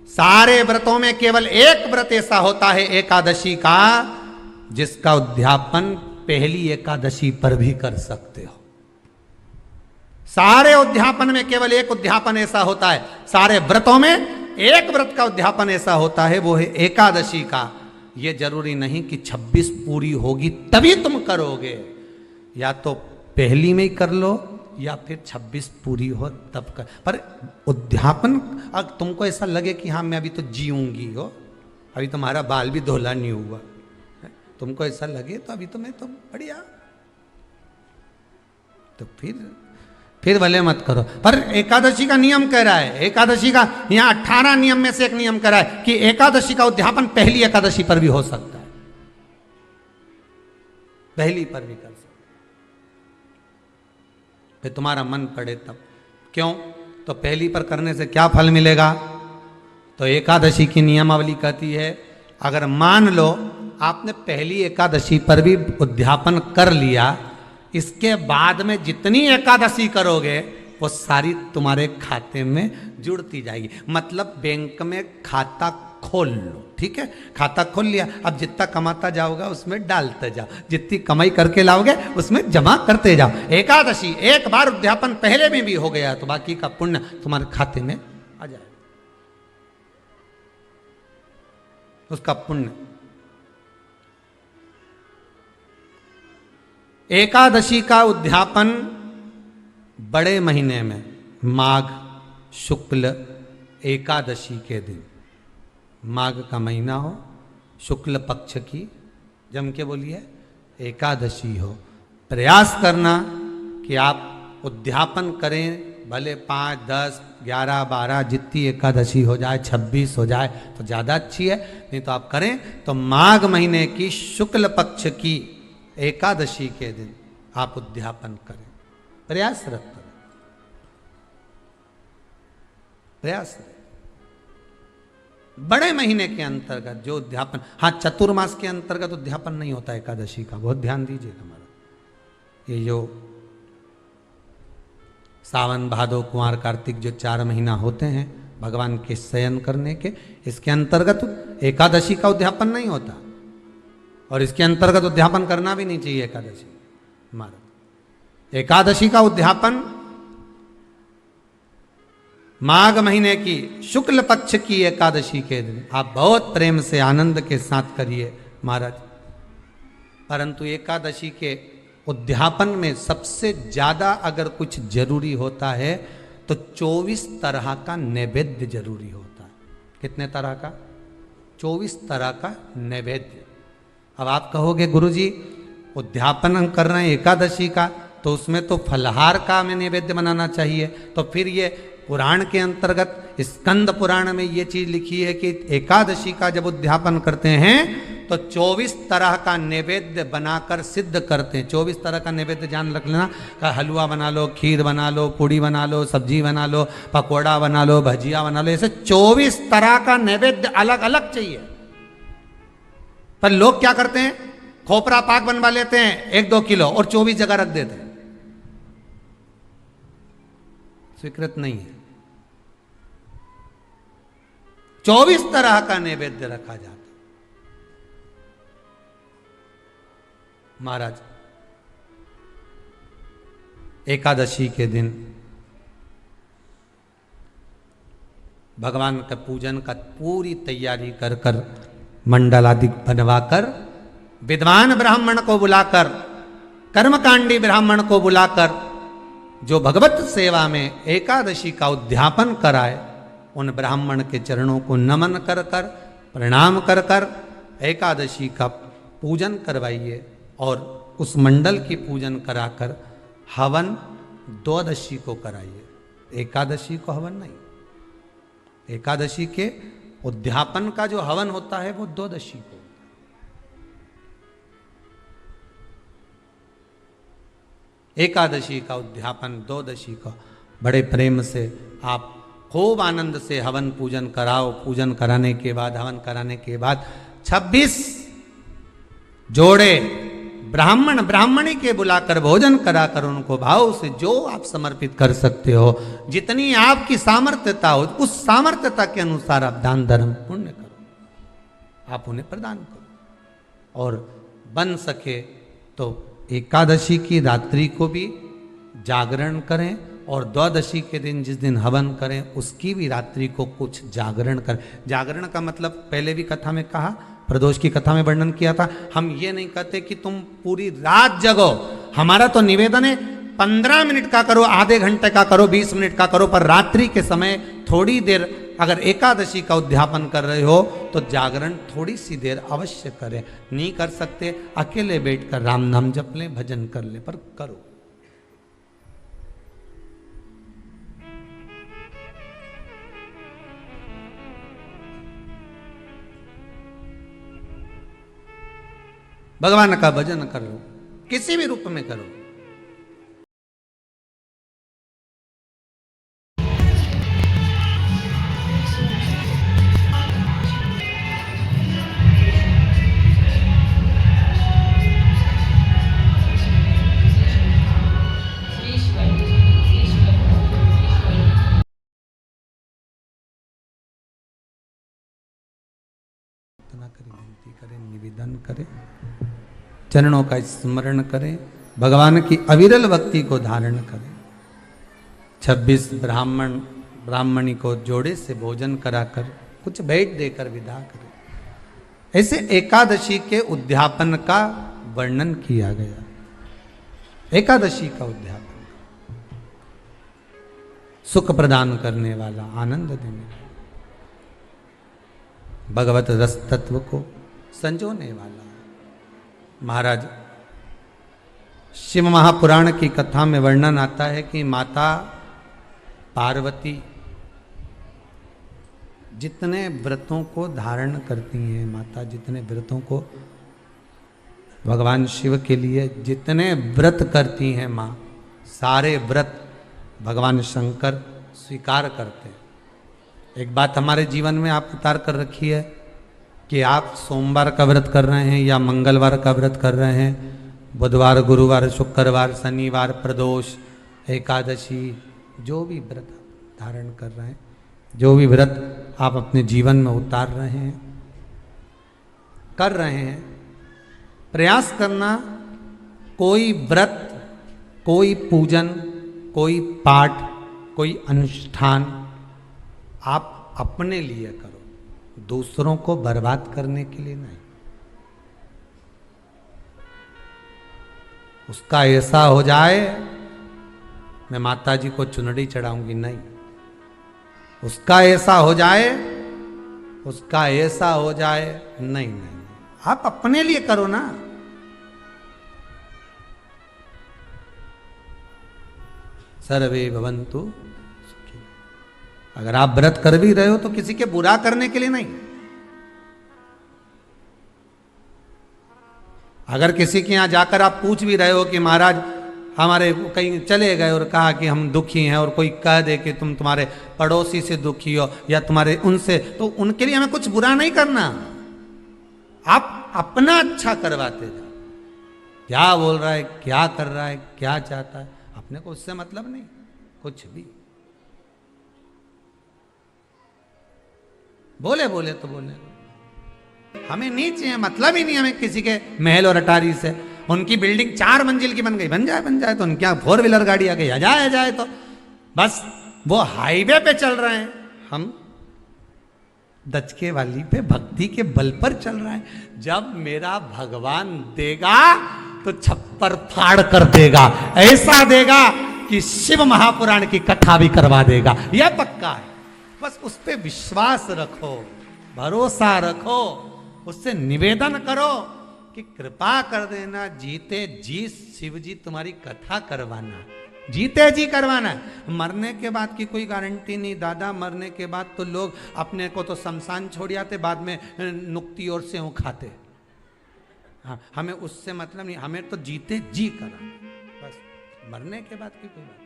सारे व्रतों में केवल एक व्रत ऐसा होता है एकादशी का, जिसका उद्यापन पहली एकादशी पर भी कर सकते हो। सारे उद्यापन में केवल एक उद्यापन ऐसा होता है, सारे व्रतों में एक व्रत का उद्यापन ऐसा होता है, वो है एकादशी का। ये जरूरी नहीं कि 26 पूरी होगी तभी तुम करोगे, या तो पहली में ही कर लो या फिर 26 पूरी हो तब कर। पर उद्यापन अगर तुमको ऐसा लगे कि हाँ मैं अभी तो जीऊंगी हो, अभी तुम्हारा बाल भी धोला नहीं हुआ, तुमको ऐसा लगे तो अभी तो मैं तो बढ़िया, तो फिर भले मत करो। पर एकादशी का नियम कह रहा है, एकादशी का यहाँ 18 नियम में से एक नियम कह रहा है कि एकादशी का उद्यापन पहली एकादशी पर भी हो सकता है, पहली पर भी कर सकता है, फिर तुम्हारा मन पड़े तब। क्यों? तो पहली पर करने से क्या फल मिलेगा? तो एकादशी की नियमावली कहती है, अगर मान लो आपने पहली एकादशी पर भी उद्यापन कर लिया, इसके बाद में जितनी एकादशी करोगे वो सारी तुम्हारे खाते में जुड़ती जाएगी। मतलब बैंक में खाता खोल लो, ठीक है, खाता खोल लिया, अब जितना कमाता जाओगा उसमें डालते जाओ, जितनी कमाई करके लाओगे उसमें जमा करते जाओ। एकादशी एक बार उद्यापन पहले में भी हो गया तो बाकी का पुण्य तुम्हारे खाते में आ जाएगा, उसका पुण्य। एकादशी का उद्यापन बड़े महीने में माघ शुक्ल एकादशी के दिन, माघ का महीना हो, शुक्ल पक्ष की, जम के बोलिए, एकादशी हो, प्रयास करना कि आप उद्यापन करें, भले 5, 10, 11, 12 जितनी एकादशी हो जाए, 26 हो जाए तो ज़्यादा अच्छी है, नहीं तो आप करें तो माघ महीने की शुक्ल पक्ष की एकादशी के दिन आप उद्यापन करें, प्रयासरत करें, प्रयास। बड़े महीने के अंतर्गत जो उद्यापन, हाँ चतुर्मास के अंतर्गत उद्यापन नहीं होता एकादशी का, बहुत ध्यान दीजिएगा हमारा। ये जो सावन भादो कुंवर कार्तिक जो 4 महीना होते हैं भगवान के शयन करने के, इसके अंतर्गत एकादशी का उद्यापन नहीं होता, और इसके अंतर्गत उद्यापन करना भी नहीं चाहिए एकादशी हमारा। एकादशी का उद्यापन माघ महीने की शुक्ल पक्ष की एकादशी के दिन आप बहुत प्रेम से आनंद के साथ करिए महाराज। परंतु एकादशी के उद्यापन में सबसे ज्यादा अगर कुछ जरूरी होता है तो 24 तरह का नैवेद्य जरूरी होता है। कितने तरह का? 24 तरह का नैवेद्य। अब आप कहोगे गुरुजी उद्यापन हम कर रहे हैं एकादशी का, तो उसमें तो फलहार का हमें नैवेद्य बनाना चाहिए। तो फिर ये पुराण के अंतर्गत स्कंद पुराण में ये चीज लिखी है कि एकादशी का जब उद्यापन करते हैं तो 24 तरह का नैवेद्य बनाकर सिद्ध करते हैं। 24 तरह का नैवेद्य जान रख लेना, हलवा बना लो, खीर बना लो, पूड़ी बना लो, सब्जी बना लो, पकौड़ा बना लो, भजिया बना लो, ऐसे 24 तरह का नैवेद्य अलग अलग चाहिए। पर लोग क्या करते हैं, खोपरा पाक बनवा लेते हैं 1-2 किलो और 24 जगह रख देते हैं। स्वीकृत नहीं है। 24 तरह का नैवेद्य रखा जाता है। महाराज एकादशी के दिन भगवान का पूजन का पूरी तैयारी कर कर मंडल आदि बनवाकर विद्वान ब्राह्मण को बुलाकर, कर्मकांडी ब्राह्मण को बुलाकर जो भगवत सेवा में एकादशी का उद्यापन कराए, उन ब्राह्मण के चरणों को नमन कर कर, प्रणाम कर कर एकादशी का पूजन करवाइए और उस मंडल की पूजन कराकर हवन द्वादशी को कराइए। एकादशी को हवन नहीं, एकादशी के उद्यापन का जो हवन होता है वो द्वादशी को। एकादशी का उद्यापन द्वादशी का बड़े प्रेम से आप खूब आनंद से हवन पूजन कराओ। पूजन कराने के बाद, हवन कराने के बाद 26 जोड़े ब्राह्मण ब्राह्मणी के बुलाकर भोजन कराकर उनको भाव से जो आप समर्पित कर सकते हो, जितनी आपकी सामर्थ्यता हो, उस सामर्थ्यता के अनुसार आप दान धर्म पुण्य करो, आप उन्हें प्रदान करो। और बन सके तो एकादशी की रात्रि को भी जागरण करें और द्वादशी के दिन जिस दिन हवन करें उसकी भी रात्रि को कुछ जागरण करें। जागरण का मतलब पहले भी कथा में कहा, प्रदोष की कथा में वर्णन किया था। हम ये नहीं कहते कि तुम पूरी रात जगो, हमारा तो निवेदन है 15 मिनट का करो, आधे घंटे का करो, 20 मिनट का करो, पर रात्रि के समय थोड़ी देर अगर एकादशी का उद्यापन कर रहे हो तो जागरण थोड़ी सी देर अवश्य करें। नहीं कर सकते अकेले बैठकर राम नाम जप लें, भजन कर ले, पर करो। भगवान का भजन करो, किसी भी रूप में करो। विनती करें, निवेदन करें, चरणों का स्मरण करें, भगवान की अविरल भक्ति को धारण करें। 26 ब्राह्मणी को जोड़े से भोजन कराकर कुछ भेंट देकर विदा करें। ऐसे एकादशी के उद्यापन का वर्णन किया गया। एकादशी का उद्यापन सुख प्रदान करने वाला, आनंद देने वाला, भगवत रस तत्व को संजोने वाला। महाराज शिव महापुराण की कथा में वर्णन आता है कि माता पार्वती जितने व्रतों को धारण करती हैं, माता जितने व्रतों को भगवान शिव के लिए जितने व्रत करती हैं, माँ सारे व्रत भगवान शंकर स्वीकार करते हैं। एक बात हमारे जीवन में आप उतार कर रखी है कि आप सोमवार का व्रत कर रहे हैं या मंगलवार का व्रत कर रहे हैं, बुधवार, गुरुवार, शुक्रवार, शनिवार, प्रदोष, एकादशी, जो भी व्रत धारण कर रहे हैं, जो भी व्रत आप अपने जीवन में उतार रहे हैं, कर रहे हैं, प्रयास करना कोई व्रत, कोई पूजन, कोई पाठ, कोई अनुष्ठान आप अपने लिए करो, दूसरों को बर्बाद करने के लिए नहीं। उसका ऐसा हो जाए मैं माता जी को चुनरी चढ़ाऊंगी, नहीं। उसका ऐसा हो जाए, उसका ऐसा हो जाए, नहीं नहीं, आप अपने लिए करो ना। सर्वे भवन्तु सुखी। अगर आप व्रत कर भी रहे हो तो किसी के बुरा करने के लिए नहीं। अगर किसी के यहां जाकर आप पूछ भी रहे हो कि महाराज हमारे कहीं चले गए और कहा कि हम दुखी हैं, और कोई कह दे कि तुम तुम्हारे पड़ोसी से दुखी हो या तुम्हारे उनसे, तो उनके लिए हमें कुछ बुरा नहीं करना। आप अपना अच्छा करवाते जाओ। क्या बोल रहा है, क्या कर रहा है, क्या चाहता है, अपने को उससे मतलब नहीं कुछ भी। बोले बोले तो बोले, हमें नहीं चाहिए, मतलब ही नहीं हमें किसी के महल और अटारी से। उनकी बिल्डिंग 4 मंजिल की बन गई, बन जाए तो उनके यहाँ 4 व्हीलर गाड़ी आ गई, आ जाए तो बस वो हाईवे पे चल रहे हैं, हम दचके वाली पे भक्ति के बल पर चल रहे हैं। जब मेरा भगवान देगा तो छप्पर फाड़ कर देगा, ऐसा देगा कि कि शिव महापुराण की कथा भी करवा देगा, यह पक्का है। बस उस पर विश्वास रखो, भरोसा रखो, उससे निवेदन करो कि कृपा कर देना, जीते जी शिव जी तुम्हारी कथा करवाना, जीते जी करवाना। मरने के बाद की कोई गारंटी नहीं दादा, मरने के बाद तो लोग अपने को तो शमशान छोड़ आते, बाद में नुक्ति और सेव खाते। हाँ, हमें उससे मतलब नहीं, हमें तो जीते जी करा, बस मरने के बाद की कोई बात।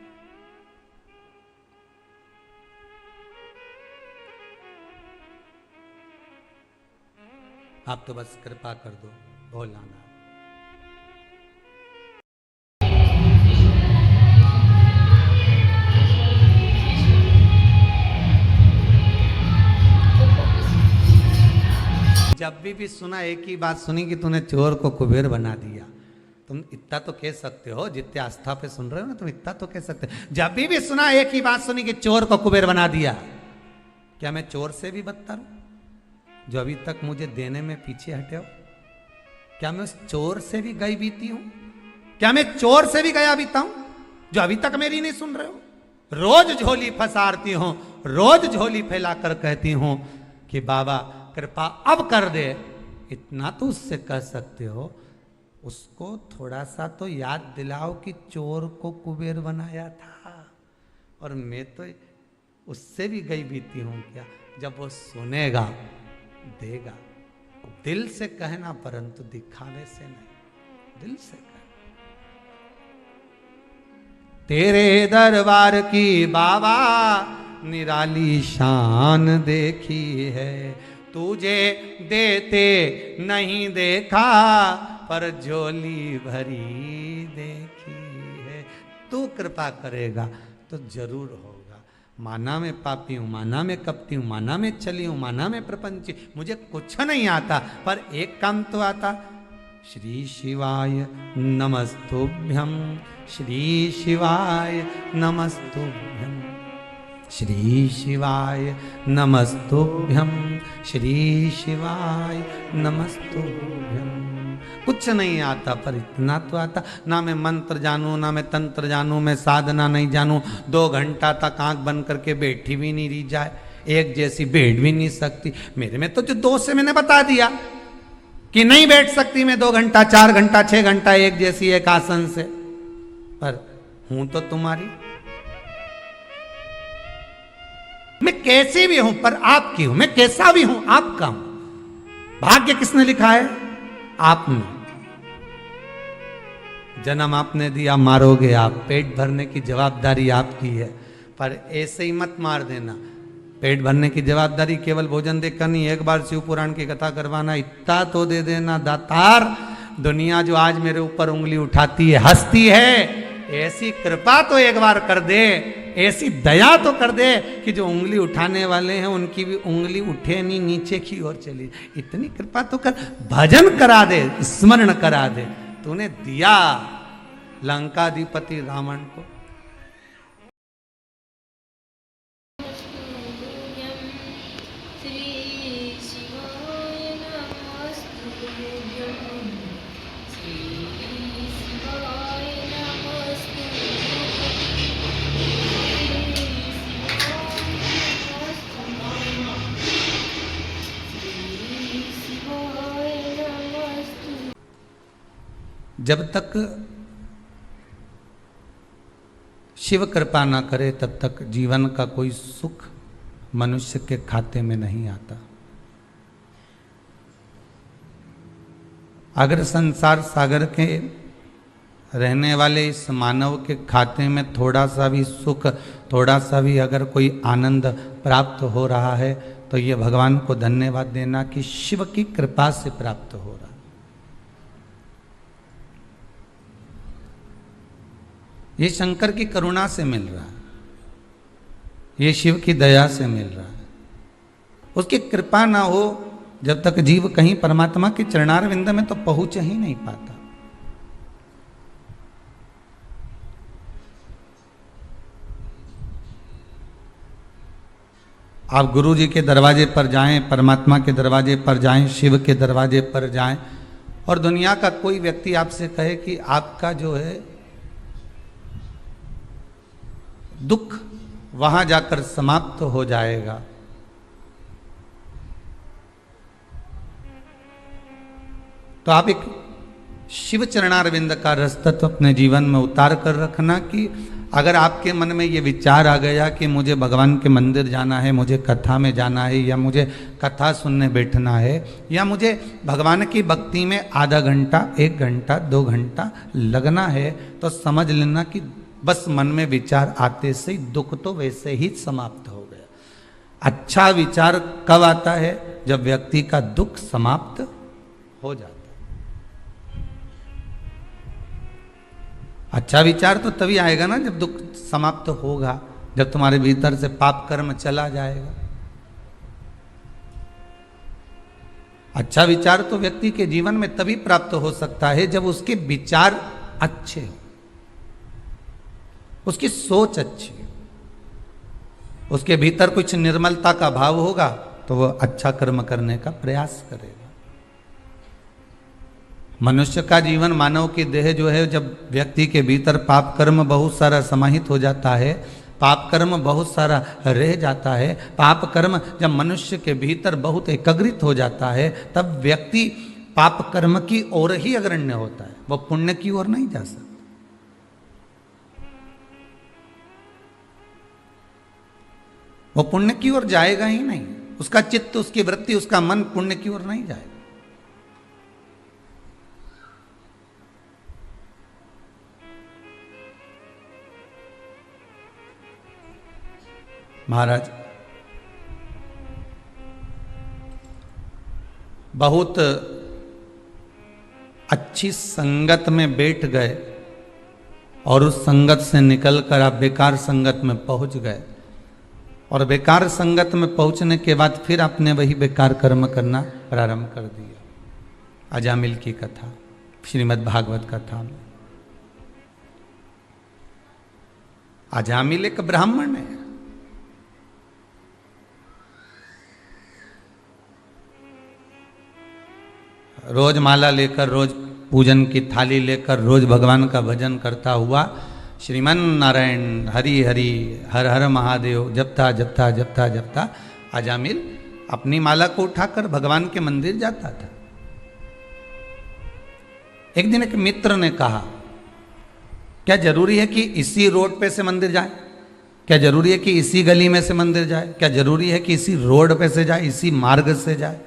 आप तो बस कृपा कर दो भोलानाथ। जब भी सुना एक ही बात सुनी कि तूने चोर को कुबेर बना दिया। तुम इतना तो कह सकते हो, जितने आस्था पे सुन रहे हो ना, तुम इतना तो कह सकते हो। जब भी सुना एक ही बात सुनी कि चोर को कुबेर बना दिया। क्या मैं चोर से भी बदतर हूं जो अभी तक मुझे देने में पीछे हटे हो? क्या मैं उस चोर से भी गई बीती हूं? क्या मैं चोर से भी गया बीता हूं जो अभी तक मेरी नहीं सुन रहे हो? रोज झोली फसारती हूं, रोज झोली फैलाकर कहती हूं कि बाबा कृपा अब कर दे। इतना तो उससे कह सकते हो, उसको थोड़ा सा तो याद दिलाओ कि चोर को कुबेर बनाया था। और मैं तो उससे भी गई बीती हूं क्या? जब वो सुनेगा देगा, दिल से कहना परंतु दिखावे से नहीं, दिल से कहना। तेरे दरबार की बाबा निराली शान देखी है, तुझे देते नहीं देखा पर झोली भरी देखी है। तू कृपा करेगा तो जरूर होगा। माना मैं पापी हूं, माना मैं कपटी हूं, माना मैं चली हूं, माना मैं प्रपंची, मुझे कुछ नहीं आता, पर एक काम तो आता। श्री शिवाय नमस्तुभ्यं, श्री शिवाय नमस्तुभ्यं, श्री शिवाय नमस्तुभ्यं, श्री शिवाय नमस्तुभ्यं। कुछ नहीं आता पर इतना तो आता। ना मैं मंत्र जानूं, ना मैं तंत्र जानूं, मैं साधना नहीं जानूं। 2 घंटा तक आंख बंद करके बैठी भी नहीं रही जाए, एक जैसी बैठ भी नहीं सकती। मेरे में तो जो दोष है मैंने बता दिया कि नहीं बैठ सकती मैं 2 घंटा, 4 घंटा, 6 घंटा एक जैसी एक आसन से। पर हूं तो तुम्हारी, मैं कैसी भी हूं पर आपकी हूं, मैं कैसा भी हूं आपका हूं। भाग्य किसने लिखा है? आपने। जन्म आपने दिया, मारोगे आप, पेट भरने की जवाबदारी आपकी है। पर ऐसे ही मत मार देना। पेट भरने की जवाबदारी केवल भोजन देकर नहीं, एक बार शिव पुराण की कथा करवाना, इतना तो दे देना दातार। दुनिया जो आज मेरे ऊपर उंगली उठाती है, हंसती है, ऐसी कृपा तो एक बार कर दे, ऐसी दया तो कर दे कि जो उंगली उठाने वाले हैं उनकी भी उंगली उठे नहीं, नीचे की ओर चली। इतनी कृपा तो कर, भजन करा दे, स्मरण करा दे। तूने दिया लंकाधिपति रावण को। जब तक शिव कृपा ना करे तब तक जीवन का कोई सुख मनुष्य के खाते में नहीं आता। अगर संसार सागर के रहने वाले इस मानव के खाते में थोड़ा सा भी सुख, थोड़ा सा भी अगर कोई आनंद प्राप्त हो रहा है तो ये भगवान को धन्यवाद देना कि शिव की कृपा से प्राप्त हो रहा है। ये शंकर की करुणा से मिल रहा है, ये शिव की दया से मिल रहा है। उसकी कृपा ना हो जब तक जीव कहीं परमात्मा के चरणारविंद में तो पहुंच ही नहीं पाता। आप गुरु जी के दरवाजे पर जाएं, परमात्मा के दरवाजे पर जाएं, शिव के दरवाजे पर जाएं, और दुनिया का कोई व्यक्ति आपसे कहे कि आपका जो है दुख वहां जाकर समाप्त हो जाएगा। तो आप एक शिव चरणारविंद का रस तत्व अपने जीवन में उतार कर रखना कि अगर आपके मन में ये विचार आ गया कि मुझे भगवान के मंदिर जाना है, मुझे कथा में जाना है, या मुझे कथा सुनने बैठना है, या मुझे भगवान की भक्ति में आधा घंटा, 1 घंटा, 2 घंटा लगना है, तो समझ लेना कि बस मन में विचार आते से ही दुख तो वैसे ही समाप्त हो गया। अच्छा विचार कब आता है? जब व्यक्ति का दुख समाप्त हो जाता है। अच्छा विचार तो तभी आएगा ना जब दुख समाप्त होगा, जब तुम्हारे भीतर से पाप कर्म चला जाएगा। अच्छा विचार तो व्यक्ति के जीवन में तभी प्राप्त हो सकता है जब उसके विचार अच्छे हो, उसकी सोच अच्छी हो, उसके भीतर कुछ निर्मलता का भाव होगा तो वह अच्छा कर्म करने का प्रयास करेगा। मनुष्य का जीवन, मानव की देह जो है, जब व्यक्ति के भीतर पाप कर्म बहुत सारा समाहित हो जाता है, पाप कर्म बहुत सारा रह जाता है, पाप कर्म जब मनुष्य के भीतर बहुत एकाग्रित हो जाता है, तब व्यक्ति पाप कर्म की ओर ही अग्रण्य होता है, वह पुण्य की ओर नहीं जा सकता। वो पुण्य की ओर जाएगा ही नहीं, उसका चित्त, उसकी वृत्ति, उसका मन पुण्य की ओर नहीं जाएगा। महाराज बहुत अच्छी संगत में बैठ गए और उस संगत से निकलकर आप बेकार संगत में पहुंच गए, और बेकार संगत में पहुंचने के बाद फिर आपने वही बेकार कर्म करना प्रारंभ कर दिया। अजामिल की कथा, श्रीमद् भागवत कथा में अजामिल एक ब्राह्मण है। रोज माला लेकर, रोज पूजन की थाली लेकर, रोज भगवान का भजन करता हुआ श्रीमन नारायण हरि हरि हर हर महादेव जपता जपता जपता जपता अजामिल अपनी माला को उठाकर भगवान के मंदिर जाता था। एक दिन एक मित्र ने कहा, क्या जरूरी है कि इसी रोड पे से मंदिर जाए? क्या जरूरी है कि इसी गली में से मंदिर जाए? क्या जरूरी है कि इसी रोड पे से जाए, इसी मार्ग से जाए?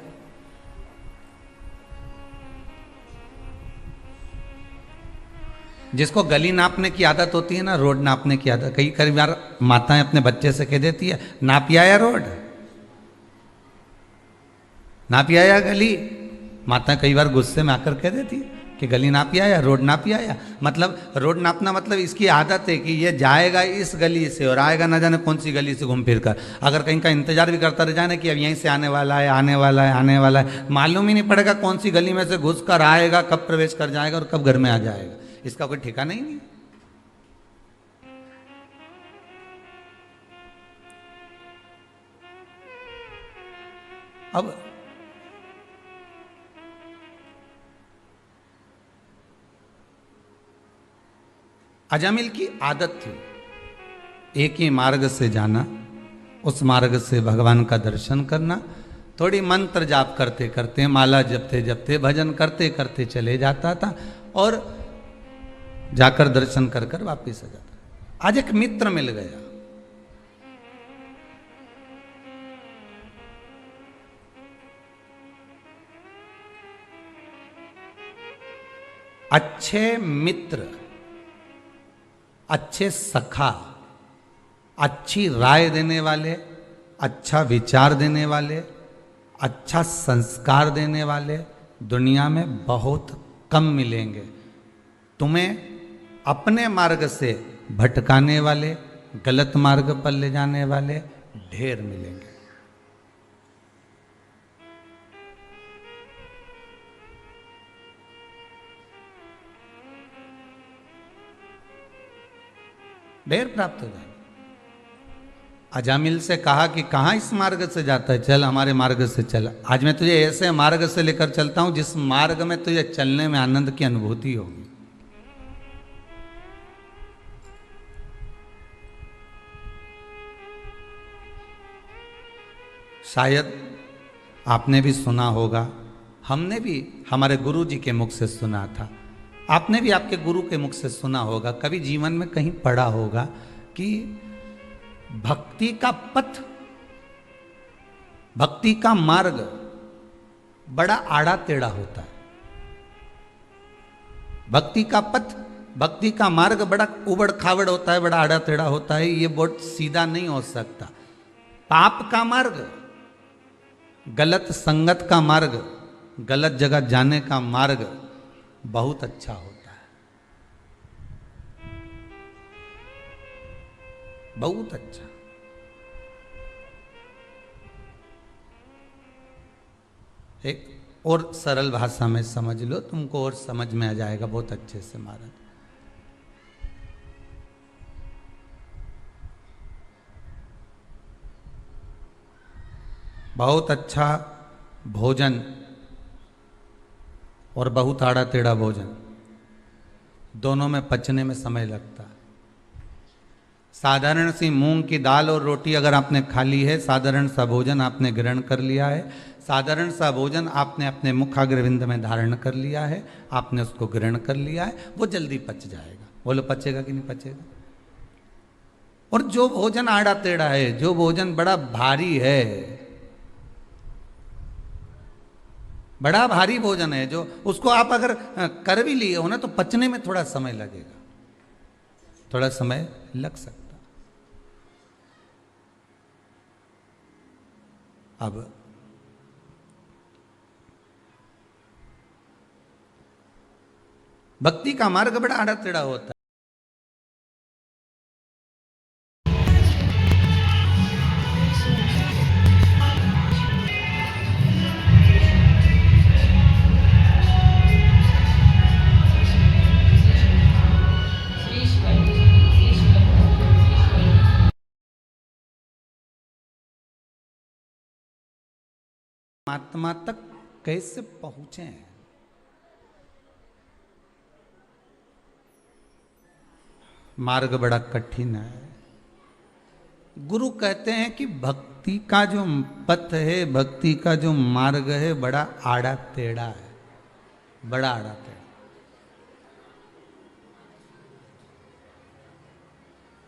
जिसको गली नापने की आदत होती है ना, रोड नापने की आदत, कई बार माताएं अपने बच्चे से कह देती है, नापिया रोड, नापिया गली। माता कई बार गुस्से में आकर कह देती है कि गली नापिया या रोड नापिया। मतलब रोड नापना मतलब इसकी आदत है कि ये जाएगा इस गली से और आएगा ना जाने कौन सी गली से घूम फिर कर। अगर कहीं का इंतजार भी करता रह जाए कि अब यहीं से आने वाला है, आने वाला है, आने वाला है, मालूम ही नहीं पड़ेगा कौन सी गली में से घुस कर आएगा, कब प्रवेश कर जाएगा और कब घर में आ जाएगा, इसका कोई ठिकाना ही नहीं। अब अजामिल की आदत थी एक ही मार्ग से जाना, उस मार्ग से भगवान का दर्शन करना, थोड़ी मंत्र जाप करते करते, माला जपते जपते, भजन करते करते चले जाता था और जाकर दर्शन कर कर वापिस आ जाता। आज एक मित्र मिल गया, अच्छे मित्र, अच्छे सखा, अच्छी राय देने वाले, अच्छा विचार देने वाले, अच्छा संस्कार देने वाले दुनिया में बहुत कम मिलेंगे। तुम्हें अपने मार्ग से भटकाने वाले, गलत मार्ग पर ले जाने वाले ढेर मिलेंगे। ढेर प्राप्त हो जाएगा। अजामिल से कहा कि कहाँ इस मार्ग से जाता है, चल हमारे मार्ग से चल। आज मैं तुझे ऐसे मार्ग से लेकर चलता हूं जिस मार्ग में तुझे चलने में आनंद की अनुभूति होगी। शायद आपने भी सुना होगा, हमने भी हमारे गुरु जी के मुख से सुना था, आपने भी आपके गुरु के मुख से सुना होगा, कभी जीवन में कहीं पढ़ा होगा कि भक्ति का पथ, भक्ति का मार्ग बड़ा आड़ा टेढ़ा होता है। भक्ति का पथ, भक्ति का मार्ग बड़ा उबड़ खाबड़ होता है, बड़ा आड़ा टेढ़ा होता है, ये बहुत सीधा नहीं हो सकता। पाप का मार्ग, गलत संगत का मार्ग, गलत जगह जाने का मार्ग बहुत अच्छा होता है, बहुत अच्छा। एक और सरल भाषा में समझ लो, तुमको और समझ में आ जाएगा बहुत अच्छे से महाराज। बहुत अच्छा भोजन और बहुत आड़ा टेढ़ा भोजन, दोनों में पचने में समय लगता है। साधारण सी मूंग की दाल और रोटी अगर आपने खा ली है, साधारण सा भोजन आपने ग्रहण कर लिया है, साधारण सा भोजन आपने अपने मुखाग्रविंद में धारण कर लिया है, आपने उसको ग्रहण कर लिया है, वो जल्दी पच जाएगा। बोलो पचेगा कि नहीं पचेगा? और जो भोजन आड़ा टेढ़ा है, जो भोजन बड़ा भारी है, बड़ा भारी भोजन है, जो उसको आप अगर कर भी लिए हो ना तो पचने में थोड़ा समय लगेगा, थोड़ा समय लग सकता। अब भक्ति का मार्ग बड़ा आड़ा टेढ़ा होता है। आत्मा तक कैसे पहुंचे? मार्ग बड़ा कठिन है। गुरु कहते हैं कि भक्ति का जो पथ है, भक्ति का जो मार्ग है, बड़ा आड़ा टेढ़ा है, बड़ा आड़ा टेढ़ा।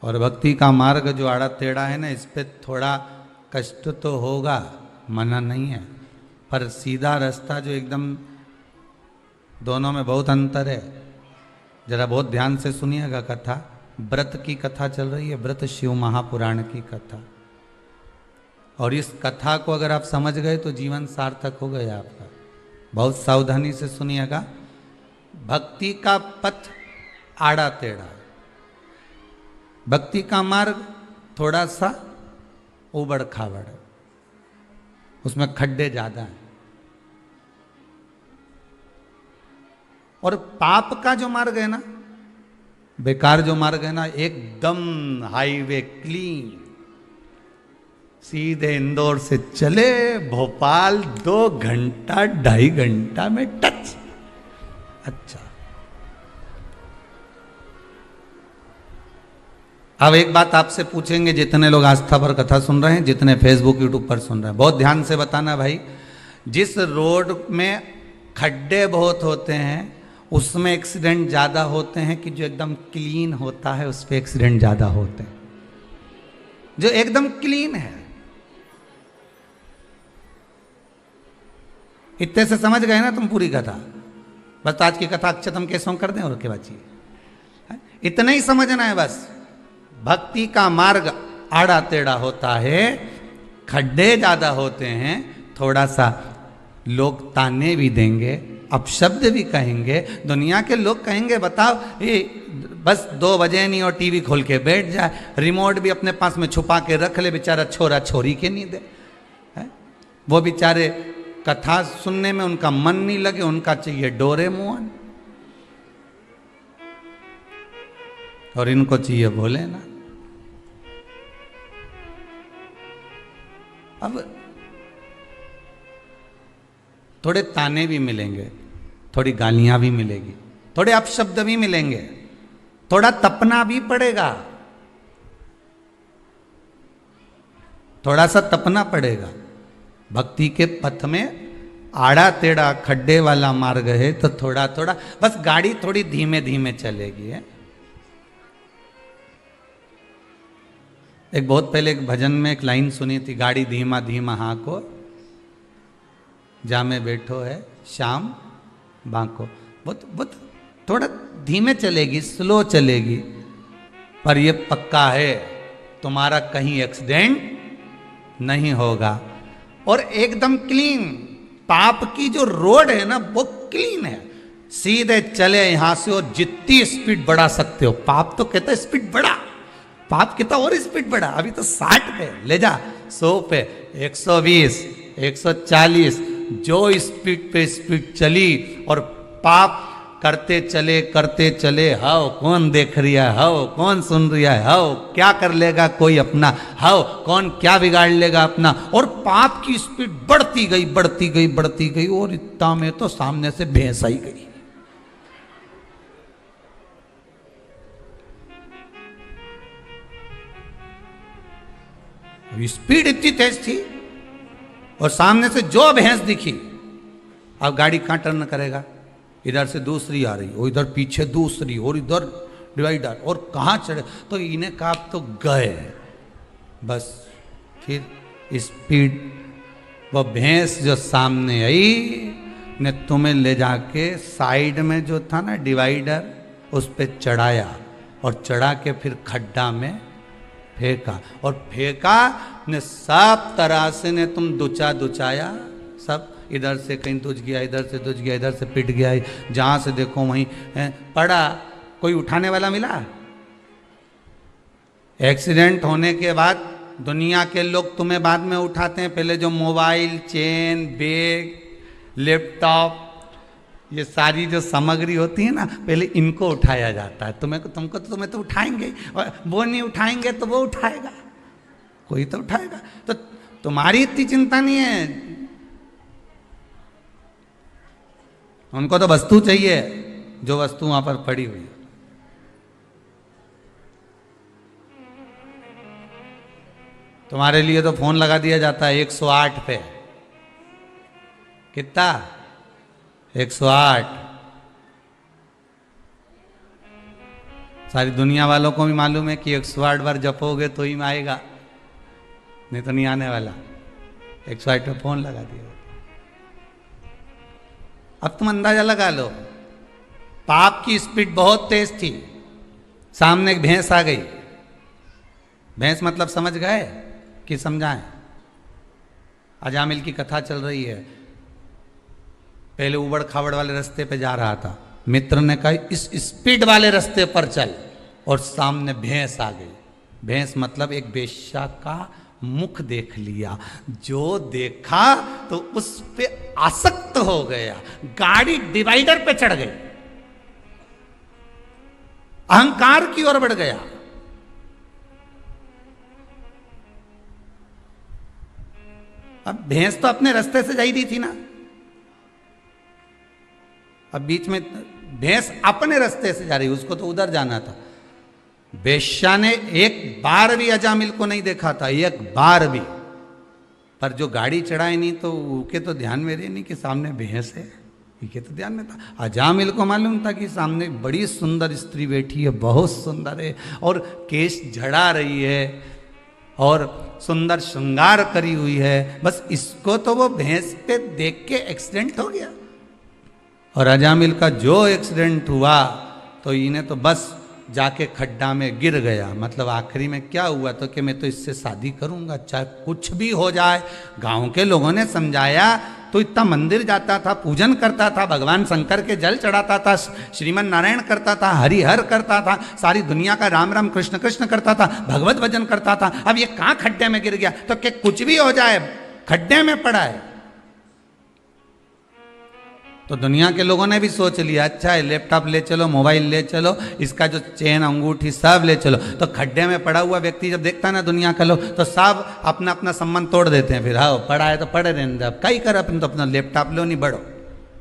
और भक्ति का मार्ग जो आड़ा टेढ़ा है ना, इस पे थोड़ा कष्ट तो होगा, मना नहीं है, पर सीधा रास्ता जो एकदम, दोनों में बहुत अंतर है। जरा बहुत ध्यान से सुनिएगा कथा। व्रत की कथा चल रही है, व्रत शिव महापुराण की कथा, और इस कथा को अगर आप समझ गए तो जीवन सार्थक हो गया आपका। बहुत सावधानी से सुनिएगा। भक्ति का पथ आड़ा टेढ़ा, भक्ति का मार्ग थोड़ा सा उबड़ खाबड़, उसमें खड्डे ज्यादा हैं। और पाप का जो मार्ग है ना, बेकार जो मार्ग है ना, एकदम हाईवे क्लीन, सीधे इंदौर से चले भोपाल 2 घंटा 2.5 घंटा में टच। अच्छा, अब एक बात आपसे पूछेंगे, जितने लोग आस्था पर कथा सुन रहे हैं, जितने फेसबुक यूट्यूब पर सुन रहे हैं, बहुत ध्यान से बताना भाई। जिस रोड में खड्डे बहुत होते हैं उसमें एक्सीडेंट ज़्यादा होते हैं कि जो एकदम क्लीन होता है उस पर एक्सीडेंट ज़्यादा होते हैं? जो एकदम क्लीन है, इतने से समझ गए ना तुम पूरी कथा। बस आज की कथा अक्षतम केसों कर दें और के बचिए, इतना ही समझना है बस। भक्ति का मार्ग आड़ा टेढ़ा होता है, खड्डे ज्यादा होते हैं, थोड़ा सा लोग ताने भी देंगे, अपशब्द भी कहेंगे, दुनिया के लोग कहेंगे बताओ ये बस 2 बजे नहीं और टीवी खोल के बैठ जाए, रिमोट भी अपने पास में छुपा के रख ले, बेचारा छोरा छोरी के नहीं दे है? वो बेचारे कथा सुनने में उनका मन नहीं लगे, उनका चाहिए डोरेमोन, और इनको चाहिए भोलेनाथ। अब थोड़े ताने भी मिलेंगे, थोड़ी गालियां भी मिलेगी, थोड़े अपशब्द भी मिलेंगे, थोड़ा तपना भी पड़ेगा, थोड़ा सा तपना पड़ेगा। भक्ति के पथ में आड़ा टेढ़ा खड्डे वाला मार्ग है, तो थोड़ा थोड़ा बस गाड़ी थोड़ी धीमे धीमे चलेगी है। एक बहुत पहले एक भजन में एक लाइन सुनी थी, गाड़ी धीमा धीमा हाँको जा में बैठो है शाम बांको। बहुत थोड़ा धीमे चलेगी, स्लो चलेगी, पर ये पक्का है तुम्हारा कहीं एक्सीडेंट नहीं होगा। और एकदम क्लीन, पाप की जो रोड है ना वो क्लीन है, सीधे चले यहां से और जितनी स्पीड बढ़ा सकते हो। पाप तो कहता है स्पीड बढ़ा, पाप कहता और स्पीड बढ़ा, अभी तो 60 पे ले जा, 100 पे, 120, 140, जो स्पीड पे स्पीड चली और पाप करते चले, हाओ कौन देख रिया, हाओ कौन सुन रिया है, हाओ क्या कर लेगा कोई अपना, हाओ कौन क्या बिगाड़ लेगा अपना। और पाप की स्पीड बढ़ती गई और इतना में तो सामने से भैंस आई गई। स्पीड इतनी तेज थी और सामने से जो भैंस दिखी, अब गाड़ी कहां टर्न करेगा, इधर से दूसरी आ रही, और इधर पीछे दूसरी, और इधर डिवाइडर, और कहाँ चढ़े। तो इन्हें कहा तो गए बस। फिर स्पीड, वो भैंस जो सामने आई ने तुम्हें ले जाके साइड में जो था ना डिवाइडर, उस पे चढ़ाया और चढ़ा के फिर खड्डा में फेंका, और फेंका ने सब तरह से ने तुम दुचाया, सब इधर से कहीं दुच गया, इधर से दुच गया, इधर से पिट गया, जहां से देखो वहीं पड़ा। कोई उठाने वाला मिला? एक्सीडेंट होने के बाद दुनिया के लोग तुम्हें बाद में उठाते हैं, पहले जो मोबाइल, चेन, बैग, लैपटॉप, ये सारी जो सामग्री होती है ना, पहले इनको उठाया जाता है। तुम्हें तो उठाएंगे, और वो नहीं उठाएंगे तो वो उठाएगा, कोई तो उठाएगा। तो तुम्हारी इतनी चिंता नहीं है, उनको तो वस्तु चाहिए, जो वस्तु वहां पर पड़ी हुई है। तुम्हारे लिए तो फोन लगा दिया जाता है 108 पे, कितना 108। सारी दुनिया वालों को भी मालूम है कि 108 बार जपोगे तो ही में आएगा, नहीं तो नहीं आने वाला। 108 पे फोन लगा दिया। अब तुम अंदाजा लगा लो, पाप की स्पीड बहुत तेज थी, सामने एक भैंस आ गई। भैंस मतलब समझ गए कि समझाएं? अजामिल की कथा चल रही है, पहले उबड़ खाबड़ वाले रास्ते पे जा रहा था, मित्र ने कहा इस स्पीड वाले रास्ते पर चल, और सामने भैंस आ गई। भैंस मतलब एक वेश्या का मुख देख लिया, जो देखा तो उस पे आसक्त हो गया, गाड़ी डिवाइडर पे चढ़ गई, अहंकार की ओर बढ़ गया। अब भैंस तो अपने रास्ते से जा ही रही थी ना, अब बीच में भैंस अपने रास्ते से जा रही, उसको तो उधर जाना था। वेश्या ने एक बार भी अजामिल को नहीं देखा था, एक बार भी, पर जो गाड़ी चढ़ाई नहीं तो उनके तो ध्यान में रही नहीं कि सामने भैंस है, इनके तो ध्यान में था। अजामिल को मालूम था कि सामने बड़ी सुंदर स्त्री बैठी है, बहुत सुंदर है, और केश झड़ा रही है और सुंदर श्रृंगार करी हुई है, बस इसको तो वो भैंस पे देख के एक्सीडेंट हो गया। और अजामिल का जो एक्सीडेंट हुआ तो इन्हें तो बस जाके खड्डा में गिर गया। मतलब आखिरी में क्या हुआ तो कि मैं तो इससे शादी करूंगा, चाहे कुछ भी हो जाए। गांव के लोगों ने समझाया तो इतना मंदिर जाता था, पूजन करता था, भगवान शंकर के जल चढ़ाता था, श्रीमन नारायण करता था, हरिहर करता था, सारी दुनिया का राम राम कृष्ण कृष्ण करता था, भगवत भजन करता था। अब ये कहाँ खड्डे में गिर गया तो कि कुछ भी हो जाए खड्डे में पड़ा है। तो दुनिया के लोगों ने भी सोच लिया अच्छा है, लैपटॉप ले चलो, मोबाइल ले चलो, इसका जो चेन अंगूठी सब ले चलो। तो खड्डे में पड़ा हुआ व्यक्ति जब देखता है ना दुनिया का लोग, तो सब अपना अपना संबंध तोड़ देते हैं। फिर हाँ पड़ा है तो पड़े रहने दो, कई कर, अपन तो अपना लैपटॉप लो नहीं बढ़ो,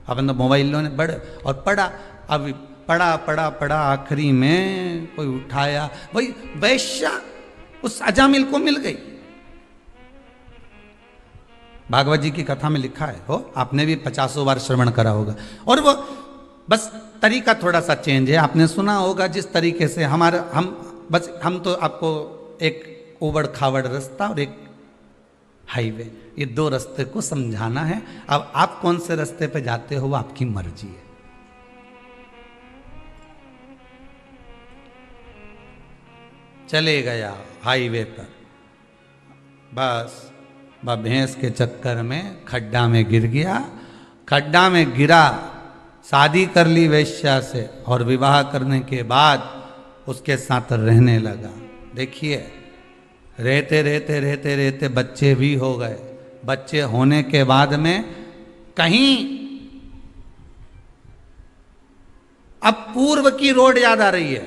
अपन तो मोबाइल लो नहीं बढ़ो। और पड़ा, अब पड़ा पड़ा पड़ा, आखिरी में कोई उठाया, भाई वैश्या उस अजामिल को मिल गई। भागवत जी की कथा में लिखा है, हो आपने भी 50 बार श्रवण करा होगा। और वो बस तरीका थोड़ा सा चेंज है। आपने सुना होगा जिस तरीके से हम तो आपको एक उबड़ खाबड़ रास्ता और एक हाईवे, ये दो रास्ते को समझाना है। अब आप कौन से रास्ते पे जाते हो वो आपकी मर्जी है। चले गया हाईवे पर, बस भैंस के चक्कर में खड्डा में गिर गया। खड्डा में गिरा, शादी कर ली वेश्या से और विवाह करने के बाद उसके साथ रहने लगा। देखिए रहते रहते रहते रहते बच्चे भी हो गए। बच्चे होने के बाद में कहीं अब पूर्व की रोड याद आ रही है।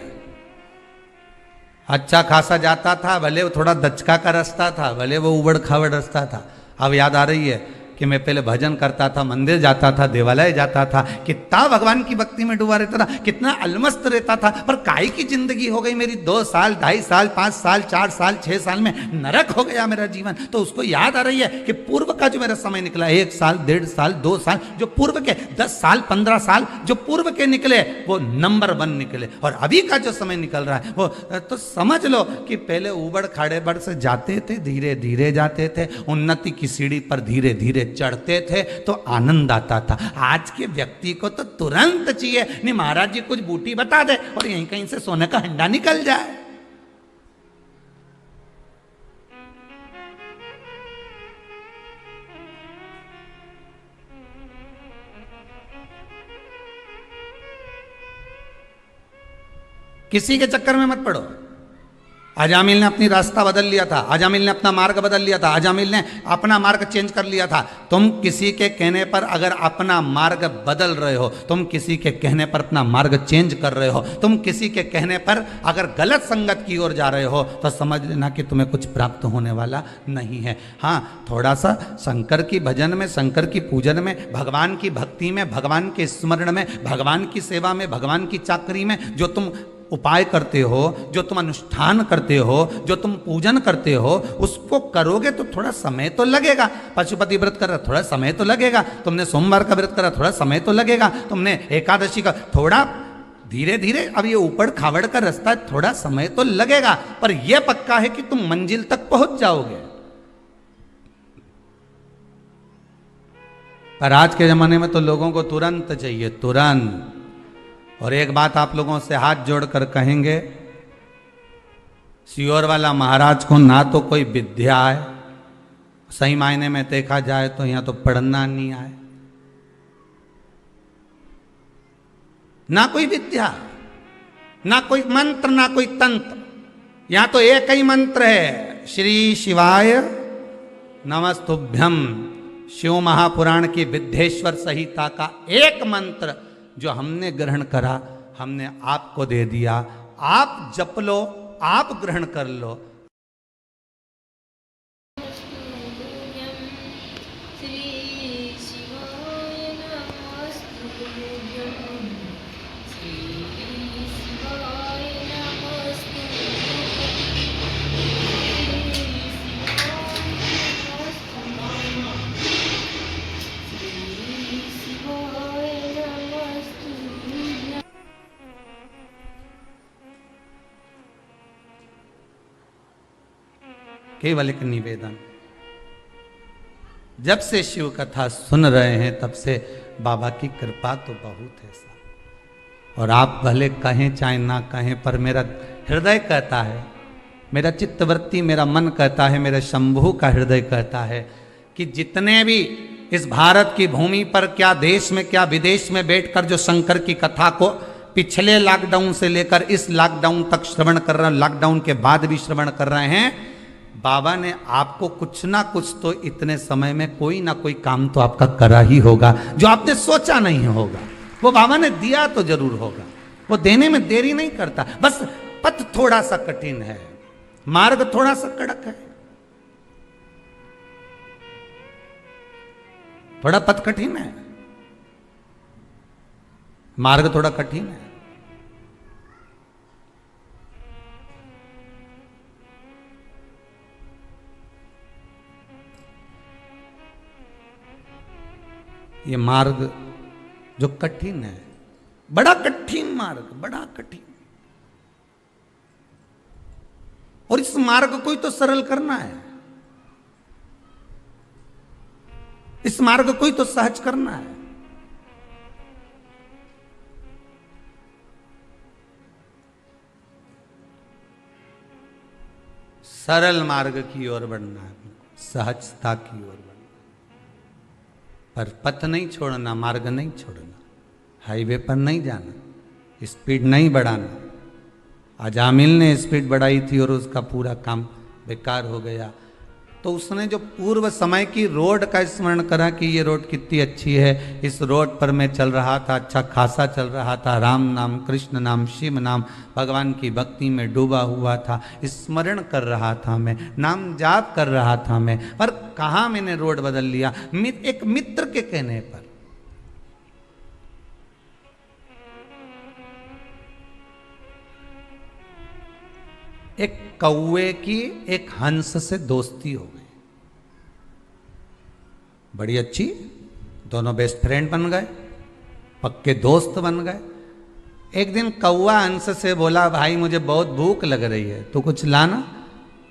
अच्छा खासा जाता था, भले वो थोड़ा दचका का रास्ता था, भले वो उबड़ खाबड़ रास्ता था। अब याद आ रही है कि मैं पहले भजन करता था, मंदिर जाता था, देवालय जाता था, कितना भगवान की भक्ति में डूबा रहता था, कितना अलमस्त रहता था। पर काहे की जिंदगी हो गई मेरी 2 साल, 2.5 साल, 5 साल, 4 साल, 6 साल में नरक हो गया मेरा जीवन। तो उसको याद आ रही है कि पूर्व का जो मेरा समय निकला, 1 साल, 1.5 साल, 2 साल, जो पूर्व के 10 साल, 15 साल जो पूर्व के निकले वो नंबर 1 निकले। और अभी का जो समय निकल रहा है वो तो समझ लो कि पहले उबड़ खाड़े बड़ से जाते थे, धीरे धीरे जाते थे, उन्नति की सीढ़ी पर धीरे धीरे चढ़ते थे तो आनंद आता था। आज के व्यक्ति को तो तुरंत चाहिए, नहीं महाराज जी कुछ बूटी बता दे और यहीं कहीं से सोने का हंडा निकल जाए। किसी के चक्कर में मत पड़ो। अजामिल ने अपनी रास्ता बदल लिया था, अजामिल ने अपना मार्ग बदल लिया था, अजामिल ने अपना मार्ग चेंज कर लिया था। तुम किसी के कहने पर अगर अपना मार्ग बदल रहे हो, तुम किसी के कहने पर अपना मार्ग चेंज कर रहे हो, तुम किसी के कहने पर अगर गलत संगत की ओर जा रहे हो तो समझ लेना कि तुम्हें कुछ प्राप्त होने वाला नहीं है। हाँ, थोड़ा सा शंकर की भजन में, शंकर की पूजन में, भगवान की भक्ति में, भगवान के स्मरण में, भगवान की सेवा में, भगवान की चाकरी में जो तुम उपाय करते हो, जो तुम अनुष्ठान करते हो, जो तुम पूजन करते हो, उसको करोगे तो थोड़ा समय तो लगेगा। पशुपति व्रत कर रहा, थोड़ा समय तो लगेगा। तुमने सोमवार का व्रत करा, थोड़ा समय तो लगेगा। तुमने एकादशी का, थोड़ा धीरे धीरे, अब ये ऊपर खावड़ का रास्ता है, थोड़ा समय तो लगेगा। पर यह पक्का है कि तुम मंजिल तक पहुंच जाओगे। पर आज के जमाने में तो लोगों को तुरंत चाहिए, तुरंत। और एक बात आप लोगों से हाथ जोड़कर कहेंगे, सियोर वाला महाराज को ना तो कोई विद्या है, सही मायने में देखा जाए तो यहां तो पढ़ना नहीं आए, ना कोई विद्या, ना कोई मंत्र, ना कोई तंत्र। यहां तो एक ही मंत्र है, श्री शिवाय नमस्तुभ्यम। शिव महापुराण की विद्येश्वर संहिता का एक मंत्र जो हमने ग्रहण करा, हमने आपको दे दिया। आप जप लो, आप ग्रहण कर लो। केवल एक निवेदन, जब से शिव कथा सुन रहे हैं तब से बाबा की कृपा तो बहुत है साहब। और आप भले कहें चाहे ना कहें, पर मेरा हृदय कहता है, मेरा चित्तवृत्ति, मेरा मन कहता है, मेरे शंभू का हृदय कहता है कि जितने भी इस भारत की भूमि पर, क्या देश में क्या विदेश में बैठकर जो शंकर की कथा को पिछले लॉकडाउन से लेकर इस लॉकडाउन तक श्रवण कर रहे हैं, लॉकडाउन के बाद भी श्रवण कर रहे हैं, बाबा ने आपको कुछ ना कुछ तो इतने समय में कोई ना कोई काम तो आपका करा ही होगा जो आपने सोचा नहीं होगा। वो बाबा ने दिया तो जरूर होगा, वो देने में देरी नहीं करता। बस पथ थोड़ा सा कठिन है, मार्ग थोड़ा सा कड़क है, थोड़ा पथ कठिन है, मार्ग थोड़ा कठिन है। ये मार्ग जो कठिन है, बड़ा कठिन मार्ग, बड़ा कठिन। और इस मार्ग को ही तो सरल करना है, इस मार्ग को ही तो सहज करना है। सरल मार्ग की ओर बढ़ना है, सहजता की ओर बढ़ना, पर पथ नहीं छोड़ना, मार्ग नहीं छोड़ना, हाईवे पर नहीं जाना, स्पीड नहीं बढ़ाना। अजामिल ने स्पीड बढ़ाई थी और उसका पूरा काम बेकार हो गया। तो उसने जो पूर्व समय की रोड का स्मरण करा कि ये रोड कितनी अच्छी है, इस रोड पर मैं चल रहा था, अच्छा खासा चल रहा था, राम नाम, कृष्ण नाम, शिव नाम, भगवान की भक्ति में डूबा हुआ था, स्मरण कर रहा था मैं, नाम जाप कर रहा था मैं, पर कहाँ मैंने रोड बदल लिया, एक मित्र के कहने पर। एक कौवे की एक हंस से दोस्ती हो गई, बड़ी अच्छी, दोनों बेस्ट फ्रेंड बन गए, पक्के दोस्त बन गए। एक दिन कौवा हंस से बोला, भाई मुझे बहुत भूख लग रही है, तो कुछ लाना।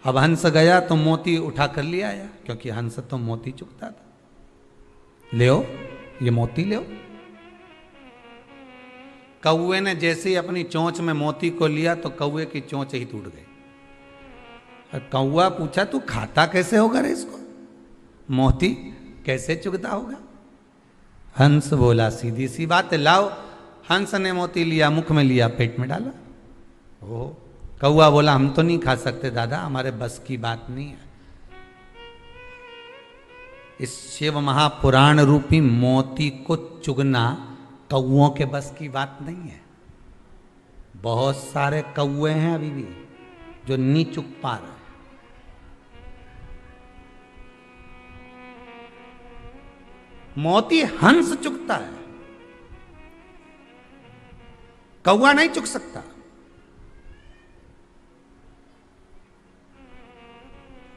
अब हंस गया तो मोती उठा कर ले आया, क्योंकि हंस तो मोती चुगता था। ले ये मोती ले। कौवे ने जैसे ही अपनी चोंच में मोती को लिया तो कौवे की चोंच ही टूट गई। कौवा पूछा, तू खाता कैसे होगा रे इसको, मोती कैसे चुगता होगा? हंस बोला, सीधी सी बात है, लाओ। हंस ने मोती लिया, मुख में लिया, पेट में डाला। ओ कौवा बोला, हम तो नहीं खा सकते दादा, हमारे बस की बात नहीं है। इस शिव महापुराण रूपी मोती को चुगना कौओं के बस की बात नहीं है। बहुत सारे कौवे हैं अभी भी जो नहीं चुग पा रहे। मोती हंस चुगता है, कौवा नहीं चुग सकता।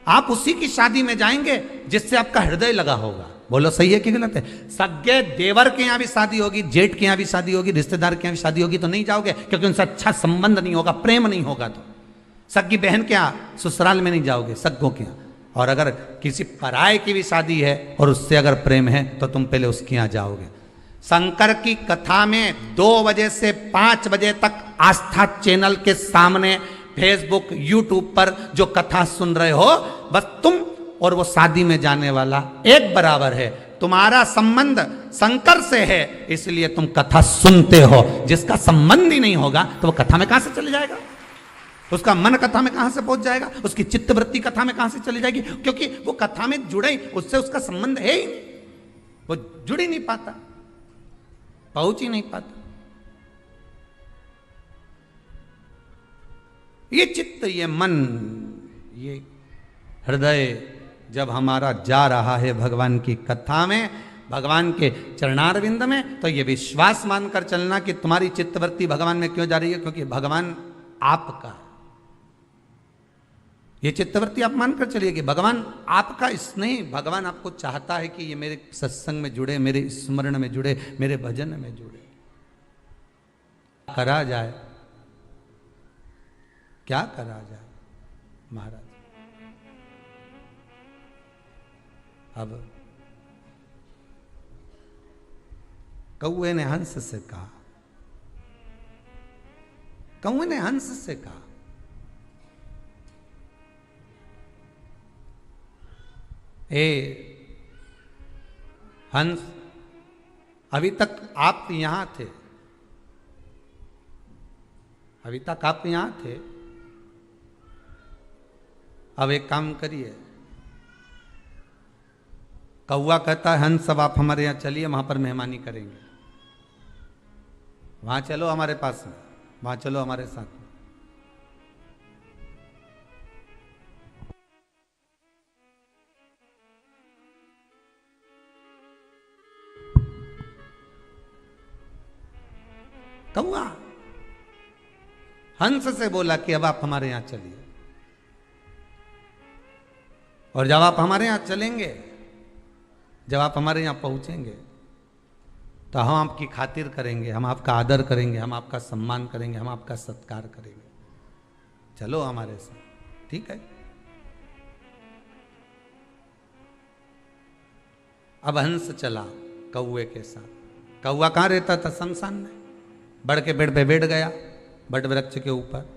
आप उसी की शादी में जाएंगे जिससे आपका हृदय लगा होगा। बोलो सही है कि गलत है? सगे देवर के यहां भी शादी होगी, जेठ के यहां भी शादी होगी, रिश्तेदार के यहां भी शादी होगी, तो नहीं जाओगे क्योंकि उनसे अच्छा संबंध नहीं होगा, प्रेम नहीं होगा। तो सगी बहन के यहां ससुराल में नहीं जाओगे, सग्गों के यहां। और अगर किसी पराये की भी शादी है और उससे अगर प्रेम है तो तुम पहले उसके यहां जाओगे। शंकर की कथा में 2 बजे से 5 बजे तक आस्था चैनल के सामने फेसबुक यूट्यूब पर जो कथा सुन रहे हो, बस तुम और वो शादी में जाने वाला एक बराबर है। तुम्हारा संबंध शंकर से है, इसलिए तुम कथा सुनते हो। जिसका संबंध ही नहीं होगा तो वो कथा में कहां से चले जाएगा? उसका मन कथा में कहां से पहुंच जाएगा? उसकी चित्तवृत्ति कथा में कहां से चली जाएगी? क्योंकि वो कथा में जुड़े, उससे उसका संबंध है ही नहीं, वो जुड़ ही नहीं पाता, पहुंच ही नहीं पाता। ये चित्त, ये मन, ये हृदय जब हमारा जा रहा है भगवान की कथा में, भगवान के चरणारविंद में, तो ये विश्वास मानकर चलना कि तुम्हारी चित्तवृत्ति भगवान में क्यों जा रही है, क्योंकि भगवान आपका। ये चित्तवृत्ति आप मानकर चलिए कि भगवान आपका स्नेह, भगवान आपको चाहता है कि ये मेरे सत्संग में जुड़े, मेरे स्मरण में जुड़े, मेरे भजन में जुड़े। करा जाए, क्या करा जाए महाराज? अब कौवे ने हंस से कहा, कौवे ने हंस से कहा, ए हंस, अभी तक आप यहां थे, अभी तक आप यहां थे, अब एक काम करिए। कौवा कहता है, हंस अब आप हमारे यहां चलिए, वहां पर मेहमानी करेंगे, वहां चलो हमारे पास में, वहां चलो हमारे साथ में। कौवा हंस से बोला कि अब आप हमारे यहां चलिए, और जब आप हमारे यहां चलेंगे, जब आप हमारे यहां पहुंचेंगे तो हम आपकी खातिर करेंगे, हम आपका आदर करेंगे, हम आपका सम्मान करेंगे, हम आपका सत्कार करेंगे, चलो हमारे साथ, ठीक है। अब हंस चला कौवे के साथ। कौवा कहाँ रहता था? शमशान में। बड़ के पेड़ पे बैठ गया, बट वृक्ष के ऊपर।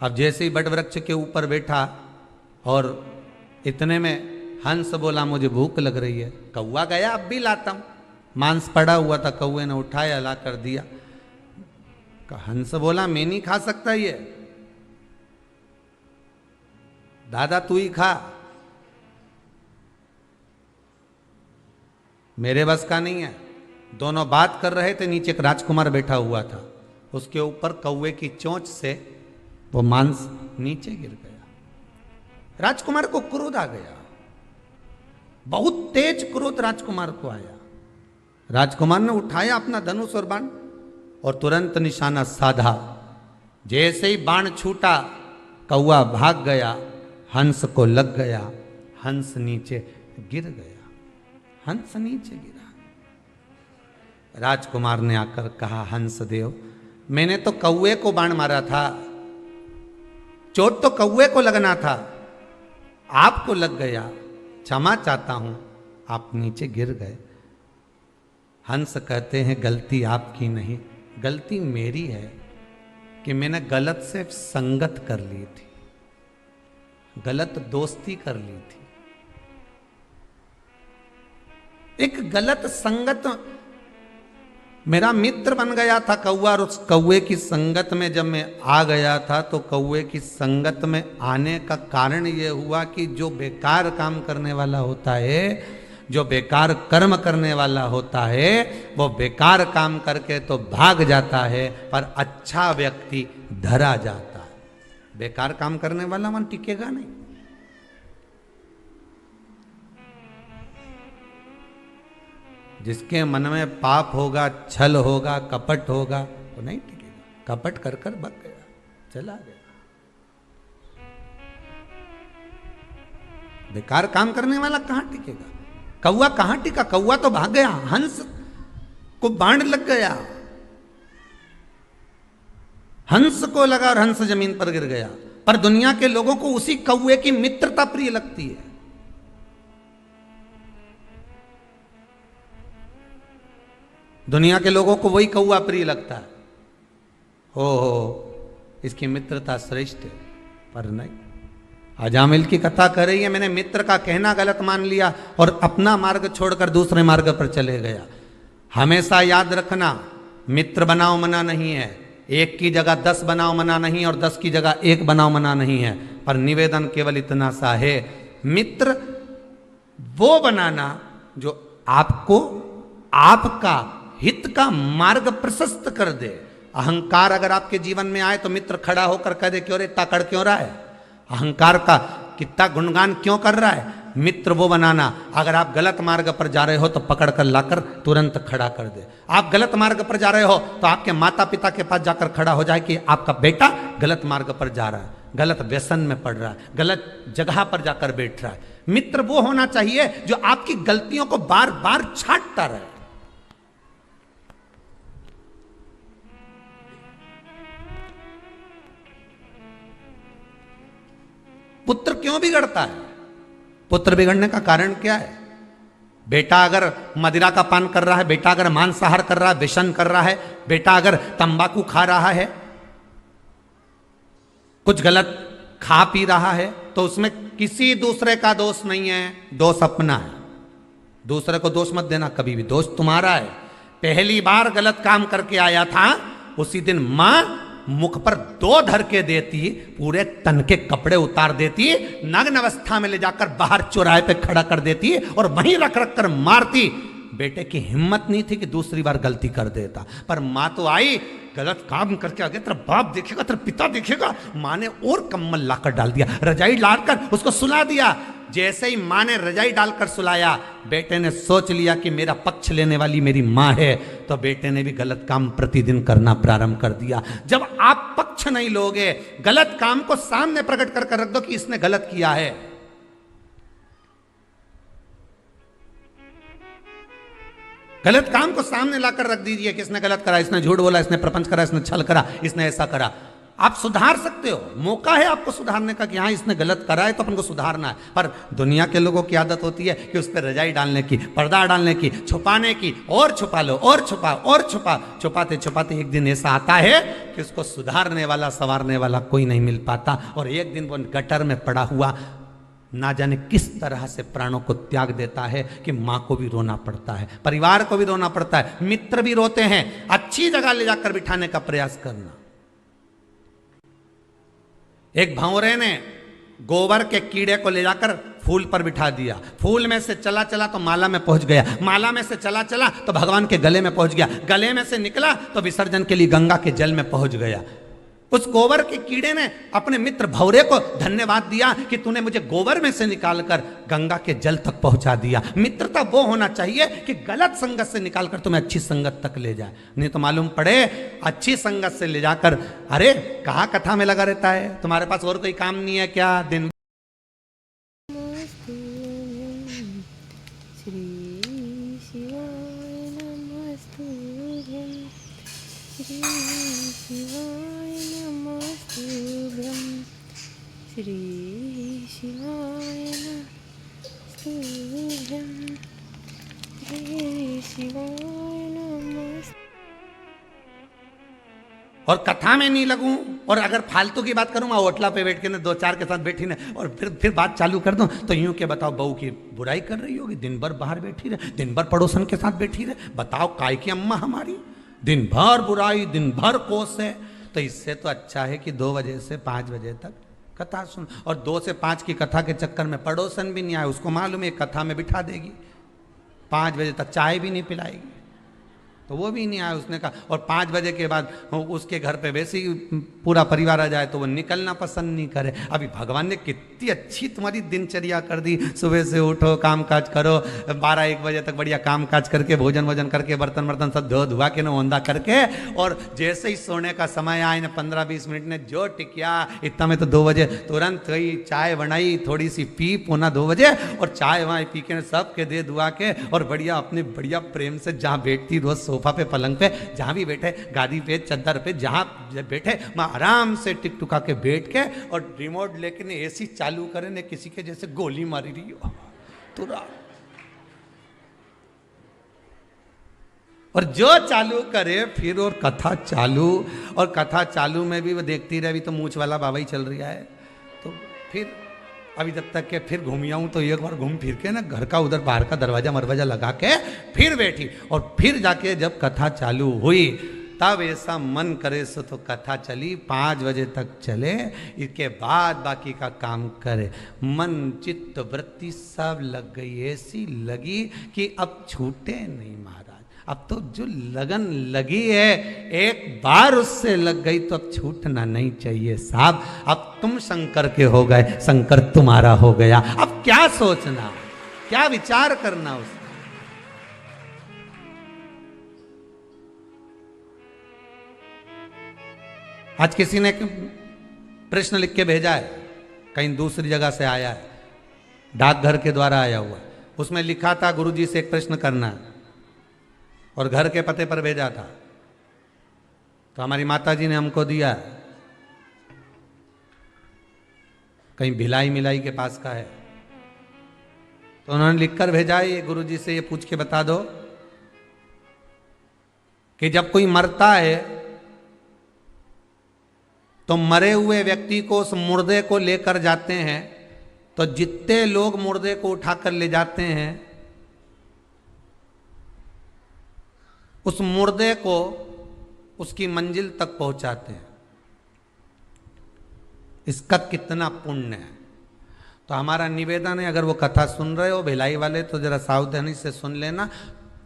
अब जैसे ही बट वृक्ष के ऊपर बैठा और इतने में हंस बोला मुझे भूख लग रही है। कौवा गया अब भी लाता हूं। मांस पड़ा हुआ था, कौवे ने उठाया, ला कर दिया। हंस बोला मैं नहीं खा सकता ये, दादा तू ही खा, मेरे बस का नहीं है। दोनों बात कर रहे थे, नीचे एक राजकुमार बैठा हुआ था, उसके ऊपर कौवे की चोंच से वो मांस नीचे गिर गया। राजकुमार को क्रोध आ गया, बहुत तेज क्रोध राजकुमार को आया। राजकुमार ने उठाया अपना धनुष और बाण और तुरंत निशाना साधा। जैसे ही बाण छूटा, कौवा भाग गया, हंस को लग गया, हंस नीचे गिर गया, हंस नीचे गिरा। राजकुमार ने आकर कहा, हंस देव मैंने तो कौवे को बाण मारा था, चोट तो कौवे को लगना था, आपको लग गया, क्षमा चाहता हूं, आप नीचे गिर गए। हंस कहते हैं गलती आपकी नहीं, गलती मेरी है कि मैंने गलत से संगत कर ली थी, गलत दोस्ती कर ली थी। एक गलत संगत, मेरा मित्र बन गया था कौवा, और उस कौवे की संगत में जब मैं आ गया था तो कौवे की संगत में आने का कारण ये हुआ कि जो बेकार काम करने वाला होता है, जो बेकार कर्म करने वाला होता है, वो बेकार काम करके तो भाग जाता है, पर अच्छा व्यक्ति धरा जाता है। बेकार काम करने वाला मन टिकेगा नहीं। जिसके मन में पाप होगा, छल होगा, कपट होगा, वो नहीं टिकेगा। कपट कर कर भाग गया, चला गया। बेकार काम करने वाला कहां टिकेगा? कौवा कहां टिका? कौवा तो भाग गया, हंस को बाण लग गया, हंस को लगा और हंस जमीन पर गिर गया। पर दुनिया के लोगों को उसी कौवे की मित्रता प्रिय लगती है। दुनिया के लोगों को वही कौवा प्रिय लगता है। हो इसकी मित्रता श्रेष्ठ है, पर नहीं। अजामिल की कथा कर रही है, मैंने मित्र का कहना गलत मान लिया और अपना मार्ग छोड़कर दूसरे मार्ग पर चले गया। हमेशा याद रखना, मित्र बनाओ मना नहीं है, एक की जगह 10 बनाओ मना नहीं, और 10 की जगह 1 बनाओ मना नहीं है। पर निवेदन केवल इतना सा है, मित्र वो बनाना जो आपको आपका हित का मार्ग प्रशस्त कर दे। अहंकार अगर आपके जीवन में आए तो मित्र खड़ा होकर कह दे क्यों रे इतना कड़ क्यों रहा है, अहंकार का कितना गुणगान क्यों कर रहा है। मित्र वो बनाना, अगर आप गलत मार्ग पर जा रहे हो तो पकड़ कर लाकर तुरंत खड़ा कर दे। आप गलत मार्ग पर जा रहे हो तो आपके माता पिता के पास जाकर खड़ा हो जाए कि आपका बेटा गलत मार्ग पर जा रहा है, गलत व्यसन में पड़ रहा है, गलत जगह पर जाकर बैठ रहा है। मित्र वो होना चाहिए जो आपकी गलतियों को बार बार छांटता रहे। पुत्र क्यों बिगड़ता है? पुत्र बिगड़ने का कारण क्या है? बेटा अगर मदिरा का पान कर रहा है, बेटा अगर मांसाहार कर रहा है, व्यसन कर रहा है, बेटा अगर तंबाकू खा रहा है, कुछ गलत खा पी रहा है, तो उसमें किसी दूसरे का दोष नहीं है, दोष अपना है। दूसरे को दोष मत देना कभी भी, दोष तुम्हारा है। पहली बार गलत काम करके आया था, उसी दिन मां मुख पर 2 धर के देती, पूरे तन के कपड़े उतार देती, नग्न अवस्था में ले जाकर बाहर चौराहे पे खड़ा कर देती और वहीं रख रख कर मारती। बेटे की हिम्मत नहीं थी कि दूसरी बार गलती कर देता। पर मां तो आई, गलत काम करके आ गया, तेरा बाप देखेगा, तेरा पिता देखेगा। मां ने और कम्बल लाकर डाल दिया, रजाई डालकर उसको सुला दिया। जैसे ही मां ने रजाई डालकर सुलाया, बेटे ने सोच लिया कि मेरा पक्ष लेने वाली मेरी मां है, तो बेटे ने भी गलत काम प्रतिदिन करना प्रारंभ कर दिया। जब आप पक्ष नहीं लोगे, गलत काम को सामने प्रकट कर रख दो कि इसने गलत किया है, गलत काम को सामने लाकर रख दीजिए कि इसने गलत करा, इसने झूठ बोला, इसने प्रपंच करा, इसने छल करा, इसने ऐसा करा। आप सुधार सकते हो, मौका है आपको सुधारने का कि हाँ इसने गलत करा है तो अपन को सुधारना है। पर दुनिया के लोगों की आदत होती है कि उस पर रजाई डालने की, पर्दा डालने की, छुपाने की, और छुपा लो और छुपा और छुपा, छुपाते छुपाते एक दिन ऐसा आता है कि उसको सुधारने वाला, संवारने वाला कोई नहीं मिल पाता, और एक दिन वो गटर में पड़ा हुआ ना जाने किस तरह से प्राणों को त्याग देता है कि माँ को भी रोना पड़ता है, परिवार को भी रोना पड़ता है, मित्र भी रोते हैं। अच्छी जगह ले जाकर बिठाने का प्रयास करना। एक भंवरे ने गोबर के कीड़े को ले जाकर फूल पर बिठा दिया, फूल में से चला चला तो माला में पहुंच गया, माला में से चला चला तो भगवान के गले में पहुंच गया, गले में से निकला तो विसर्जन के लिए गंगा के जल में पहुंच गया। उस गोबर के कीड़े ने अपने मित्र भंवरे को धन्यवाद दिया कि तूने मुझे गोबर में से निकालकर गंगा के जल तक पहुंचा दिया। मित्रता वो होना चाहिए कि गलत संगत से निकालकर तुम्हें अच्छी संगत तक ले जाए, नहीं तो मालूम पड़े अच्छी संगत से ले जाकर, अरे कहाँ कथा में लगा रहता है, तुम्हारे पास और कोई काम नहीं है क्या? दिन श्री शिवाय नमस्तुभ्यं, श्री शिवाय नमस्तुभ्यं। और कथा में नहीं लगूं, और अगर फालतू की बात करूं, मैं होटला पे बैठ के ना दो चार के साथ बैठी ना और फिर बात चालू कर दूं तो यूं के बताओ बहू की बुराई कर रही होगी, दिन भर बाहर बैठी रहे, दिन भर पड़ोसन के साथ बैठी रहे, बताओ काय की अम्मा हमारी, दिन भर बुराई, दिन भर कोस है। तो इससे तो अच्छा है कि 2 बजे से 5 बजे तक कथा सुन, और 2 से 5 की कथा के चक्कर में पड़ोसन भी नहीं आए, उसको मालूम है कथा में बिठा देगी, 5 बजे तक चाय भी नहीं पिलाएगी, तो वो भी नहीं आया। उसने कहा, और 5 बजे के बाद उसके घर पे वैसे ही पूरा परिवार आ जाए तो वो निकलना पसंद नहीं करे। अभी भगवान ने कितनी अच्छी तुम्हारी दिनचर्या कर दी, सुबह से उठो, काम काज करो, 12-1 बजे तक बढ़िया काम काज करके, भोजन वोजन करके, बर्तन वर्तन सब धो धुआ के ना ओंधा करके, और जैसे ही सोने का समय आए ना 15-20 मिनट ने जो टिकिया, इतना में तो 2 बजे तुरंत गई, चाय बनाई, थोड़ी सी पी, पौना 2 बजे, और चाय वहाँ पी के सबके दे दुआ के, और बढ़िया अपने बढ़िया प्रेम से जहाँ बैठती रोज सोफा पे, पलंग पे, जहां भी बैठे, गादी पे, चद्दर पे, जहां बैठे, मैं आराम से टिक टुका के बैठ के, और रिमोट लेके ने एसी चालू करे ने किसी के जैसे गोली मारी रही हो तुरंत, और जो चालू करे फिर और कथा चालू, और कथा चालू में भी वो देखती रहे, अभी तो मूछ वाला बाबा ही चल रहा है, तो फिर अभी जब तक के फिर घूम आऊँ तो एक बार घूम फिर के ना घर का उधर बाहर का दरवाजा मरवाजा लगा के फिर बैठी, और फिर जाके जब कथा चालू हुई तब ऐसा मन करे सो तो कथा चली, 5 बजे तक चले, इसके बाद बाकी का काम करे। मन चित्त वृत्ति सब लग गई, ऐसी लगी कि अब छूटे नहीं महाराज। अब तो जो लगन लगी है, एक बार उससे लग गई तो अब छूटना नहीं चाहिए साहब। अब तुम शंकर के हो गए, शंकर तुम्हारा हो गया, अब क्या सोचना, क्या विचार करना उसका। आज किसी ने प्रश्न लिख के भेजा है, कहीं दूसरी जगह से आया है, डाकघर के द्वारा आया हुआ, उसमें लिखा था गुरुजी से एक प्रश्न करना है, और घर के पते पर भेजा था। तो हमारी माता जी ने हमको दिया, कहीं भिलाई मिलाई के पास का है, तो उन्होंने लिखकर भेजा है, ये गुरुजी से ये पूछ के बता दो कि जब कोई मरता है तो मरे हुए व्यक्ति को, उस मुर्दे को लेकर जाते हैं, तो जितने लोग मुर्दे को उठाकर ले जाते हैं, उस मुर्दे को उसकी मंजिल तक पहुंचाते हैं, इसका कितना पुण्य है। तो हमारा निवेदन है, अगर वो कथा सुन रहे हो भिलाई वाले, तो जरा सावधानी से सुन लेना।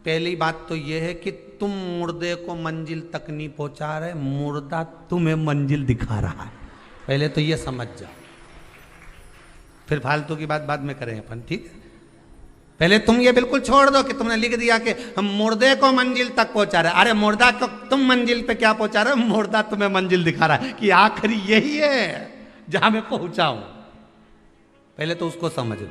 पहली बात तो यह है कि तुम मुर्दे को मंजिल तक नहीं पहुंचा रहे, मुर्दा तुम्हें मंजिल दिखा रहा है, पहले तो ये समझ जाओ, फिर फालतू की बात बाद में करें अपन, ठीक है। पहले तुम ये बिल्कुल छोड़ दो कि तुमने लिख दिया कि हम मुर्दे को मंजिल तक पहुंचा रहे, अरे मुर्दा को तुम मंजिल पे क्या पहुंचा रहे हो, मुर्दा तुम्हें मंजिल दिखा रहा है कि आखिरी यही है जहां मैं पहुंचा हूं, पहले तो उसको समझ लो।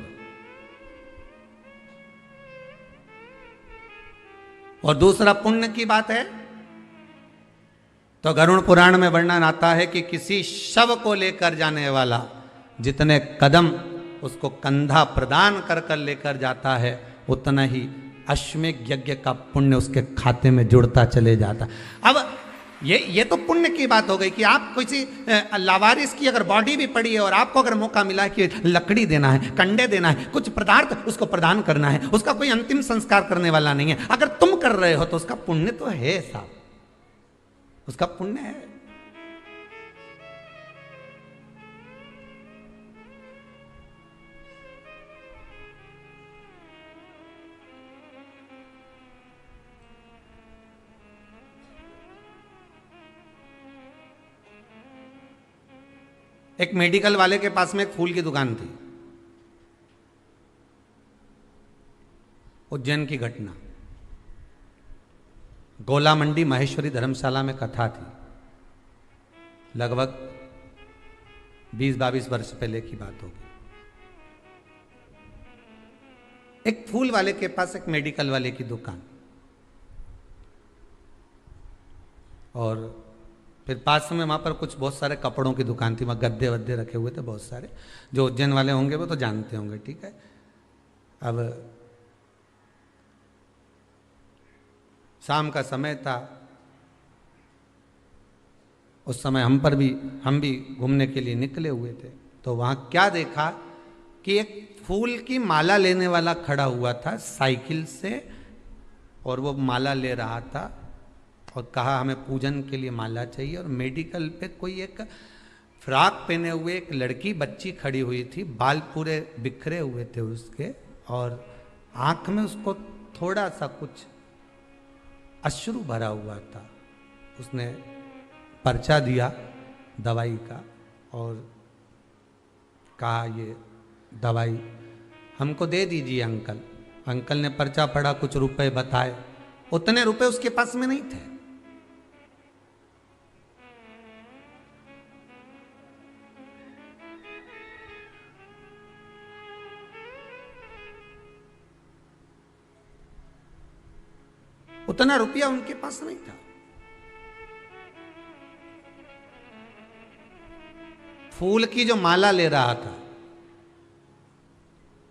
और दूसरा पुण्य की बात है तो गरुड़ पुराण में वर्णन आता है कि किसी शव को लेकर जाने वाला जितने कदम उसको कंधा प्रदान कर कर लेकर जाता है उतना ही अश्वमेध यज्ञ का पुण्य उसके खाते में जुड़ता चले जाता। अब ये तो पुण्य की बात हो गई कि आप किसी लावारिस की अगर बॉडी भी पड़ी है और आपको अगर मौका मिला कि लकड़ी देना है, कंडे देना है, कुछ पदार्थ उसको प्रदान करना है, उसका कोई अंतिम संस्कार करने वाला नहीं है, अगर तुम कर रहे हो तो उसका पुण्य तो है साहब, उसका पुण्य है। एक मेडिकल वाले के पास में एक फूल की दुकान थी। उज्जैन की घटना, गोला मंडी महेश्वरी धर्मशाला में कथा थी, लगभग 20-22 वर्ष पहले की बात होगी। एक फूल वाले के पास एक मेडिकल वाले की दुकान, और फिर पास में वहां पर कुछ बहुत सारे कपड़ों की दुकान थी, वहां गद्दे वद्दे रखे हुए थे बहुत सारे, जो उज्जैन वाले होंगे वो तो जानते होंगे, ठीक है। अब शाम का समय था, उस समय हम भी घूमने के लिए निकले हुए थे, तो वहां क्या देखा कि एक फूल की माला लेने वाला खड़ा हुआ था साइकिल से, और वो माला ले रहा था और कहा हमें पूजन के लिए माला चाहिए। और मेडिकल पे कोई एक फ्रॉक पहने हुए एक लड़की बच्ची खड़ी हुई थी, बाल पूरे बिखरे हुए थे उसके, और आंख में उसको थोड़ा सा कुछ अश्रु भरा हुआ था। उसने पर्चा दिया दवाई का और कहा ये दवाई हमको दे दीजिए अंकल। अंकल ने पर्चा पढ़ा, कुछ रुपए बताए, उतने रुपए उसके पास में नहीं थे। उतना रुपया उनके पास नहीं था। फूल की जो माला ले रहा था,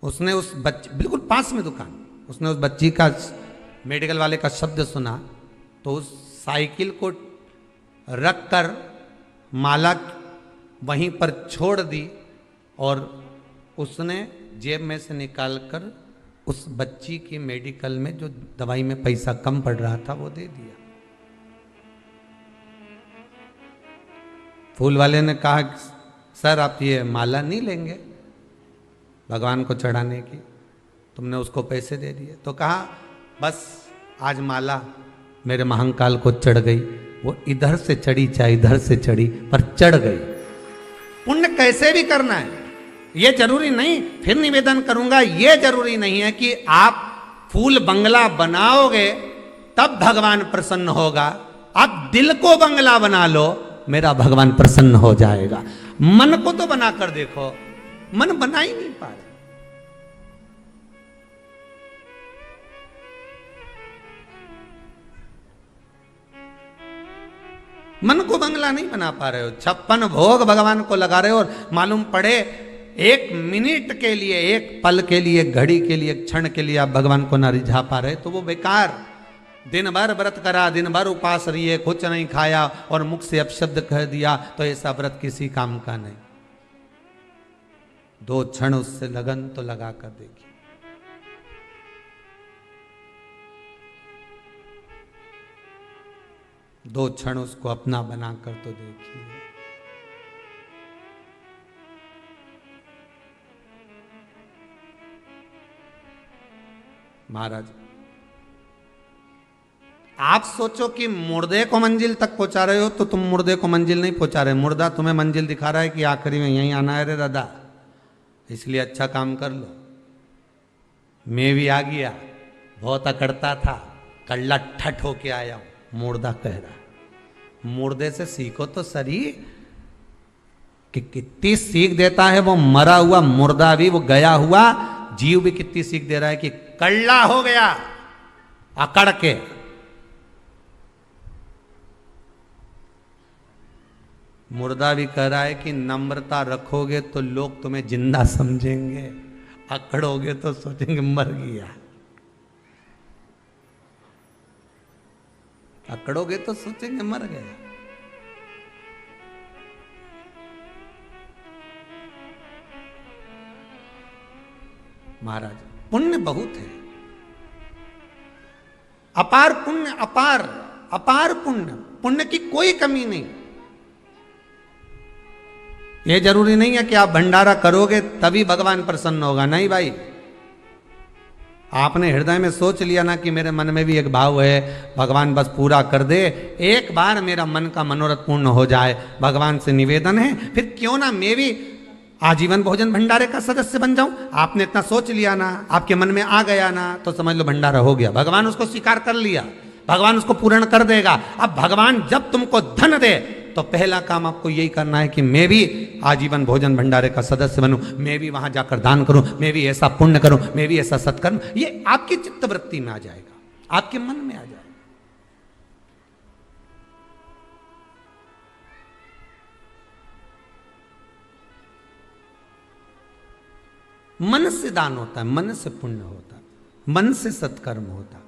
उसने उस बच्चे, बिल्कुल पास में दुकान, उसने उस बच्ची का, मेडिकल वाले का शब्द सुना तो उस साइकिल को रख कर माला वहीं पर छोड़ दी और उसने जेब में से निकालकर उस बच्ची की मेडिकल में जो दवाई में पैसा कम पड़ रहा था वो दे दिया। फूल वाले ने कहा सर आप ये माला नहीं लेंगे भगवान को चढ़ाने की, तुमने उसको पैसे दे दिए। तो कहा बस आज माला मेरे महंकाल को चढ़ गई, वो इधर से चढ़ी चाहे इधर से चढ़ी पर चढ़ गई। पुण्य कैसे भी करना है, ये जरूरी नहीं, फिर निवेदन करूंगा, ये जरूरी नहीं है कि आप फूल बंगला बनाओगे तब भगवान प्रसन्न होगा। आप दिल को बंगला बना लो, मेरा भगवान प्रसन्न हो जाएगा। मन को तो बना कर देखो, मन बना ही नहीं पा रहे। मन को बंगला नहीं बना पा रहे हो, 56 भोग भगवान को लगा रहे हो और मालूम पड़े एक मिनट के लिए, एक पल के लिए, घड़ी के लिए, क्षण के लिए आप भगवान को ना रिझा पा रहे तो वो बेकार। दिन भर व्रत करा, दिन भर उपास रहिए, कुछ नहीं खाया और मुख से अपशब्द कह दिया तो ऐसा व्रत किसी काम का नहीं। 2 क्षण उससे लगन तो लगा कर देखिए। दो क्षण उसको अपना बनाकर तो देखिए। महाराज आप सोचो कि मुर्दे को मंजिल तक पहुंचा रहे हो तो तुम मुर्दे को मंजिल नहीं पहुंचा रहे, मुर्दा तुम्हें मंजिल दिखा रहा है कि आखिरी में यहीं आना है रे दादा, इसलिए अच्छा काम कर लो। मैं भी आ गया, बहुत अकड़ता था, कल्ला ठट होके आया हूं, मुर्दा कह रहा। मुर्दे से सीखो तो सही कि कितनी सीख देता है वो मरा हुआ मुर्दा भी, वो गया हुआ जीव भी कितनी सीख दे रहा है कि कल्ला हो गया अकड़ के, मुर्दा भी कह रहा है कि नम्रता रखोगे तो लोग तुम्हें जिंदा समझेंगे, अकड़ोगे तो सोचेंगे मर गया। अकड़ोगे तो सोचेंगे मर गया। महाराज पुण्य बहुत है, अपार पुण्य, अपार अपार पुण्य, पुण्य की कोई कमी नहीं। यह जरूरी नहीं है कि आप भंडारा करोगे तभी भगवान प्रसन्न होगा, नहीं भाई। आपने हृदय में सोच लिया ना कि मेरे मन में भी एक भाव है, भगवान बस पूरा कर दे, एक बार मेरा मन का मनोरथ पूर्ण हो जाए, भगवान से निवेदन है, फिर क्यों ना मैं भी आजीवन भोजन भंडारे का सदस्य बन जाऊं। आपने इतना सोच लिया ना, आपके मन में आ गया ना, तो समझ लो भंडारा हो गया, भगवान उसको स्वीकार कर लिया, भगवान उसको पूर्ण कर देगा। अब भगवान जब तुमको धन दे तो पहला काम आपको यही करना है कि मैं भी आजीवन भोजन भंडारे का सदस्य बनूं, मैं भी वहां जाकर दान करूं, मैं भी ऐसा पुण्य करूं, मैं भी ऐसा सत्कर्म। ये आपकी चित्तवृत्ति में आ जाएगा, आपके मन में आ जाएगा। मन से दान होता है, मन से पुण्य होता है, मन से सत्कर्म होता है।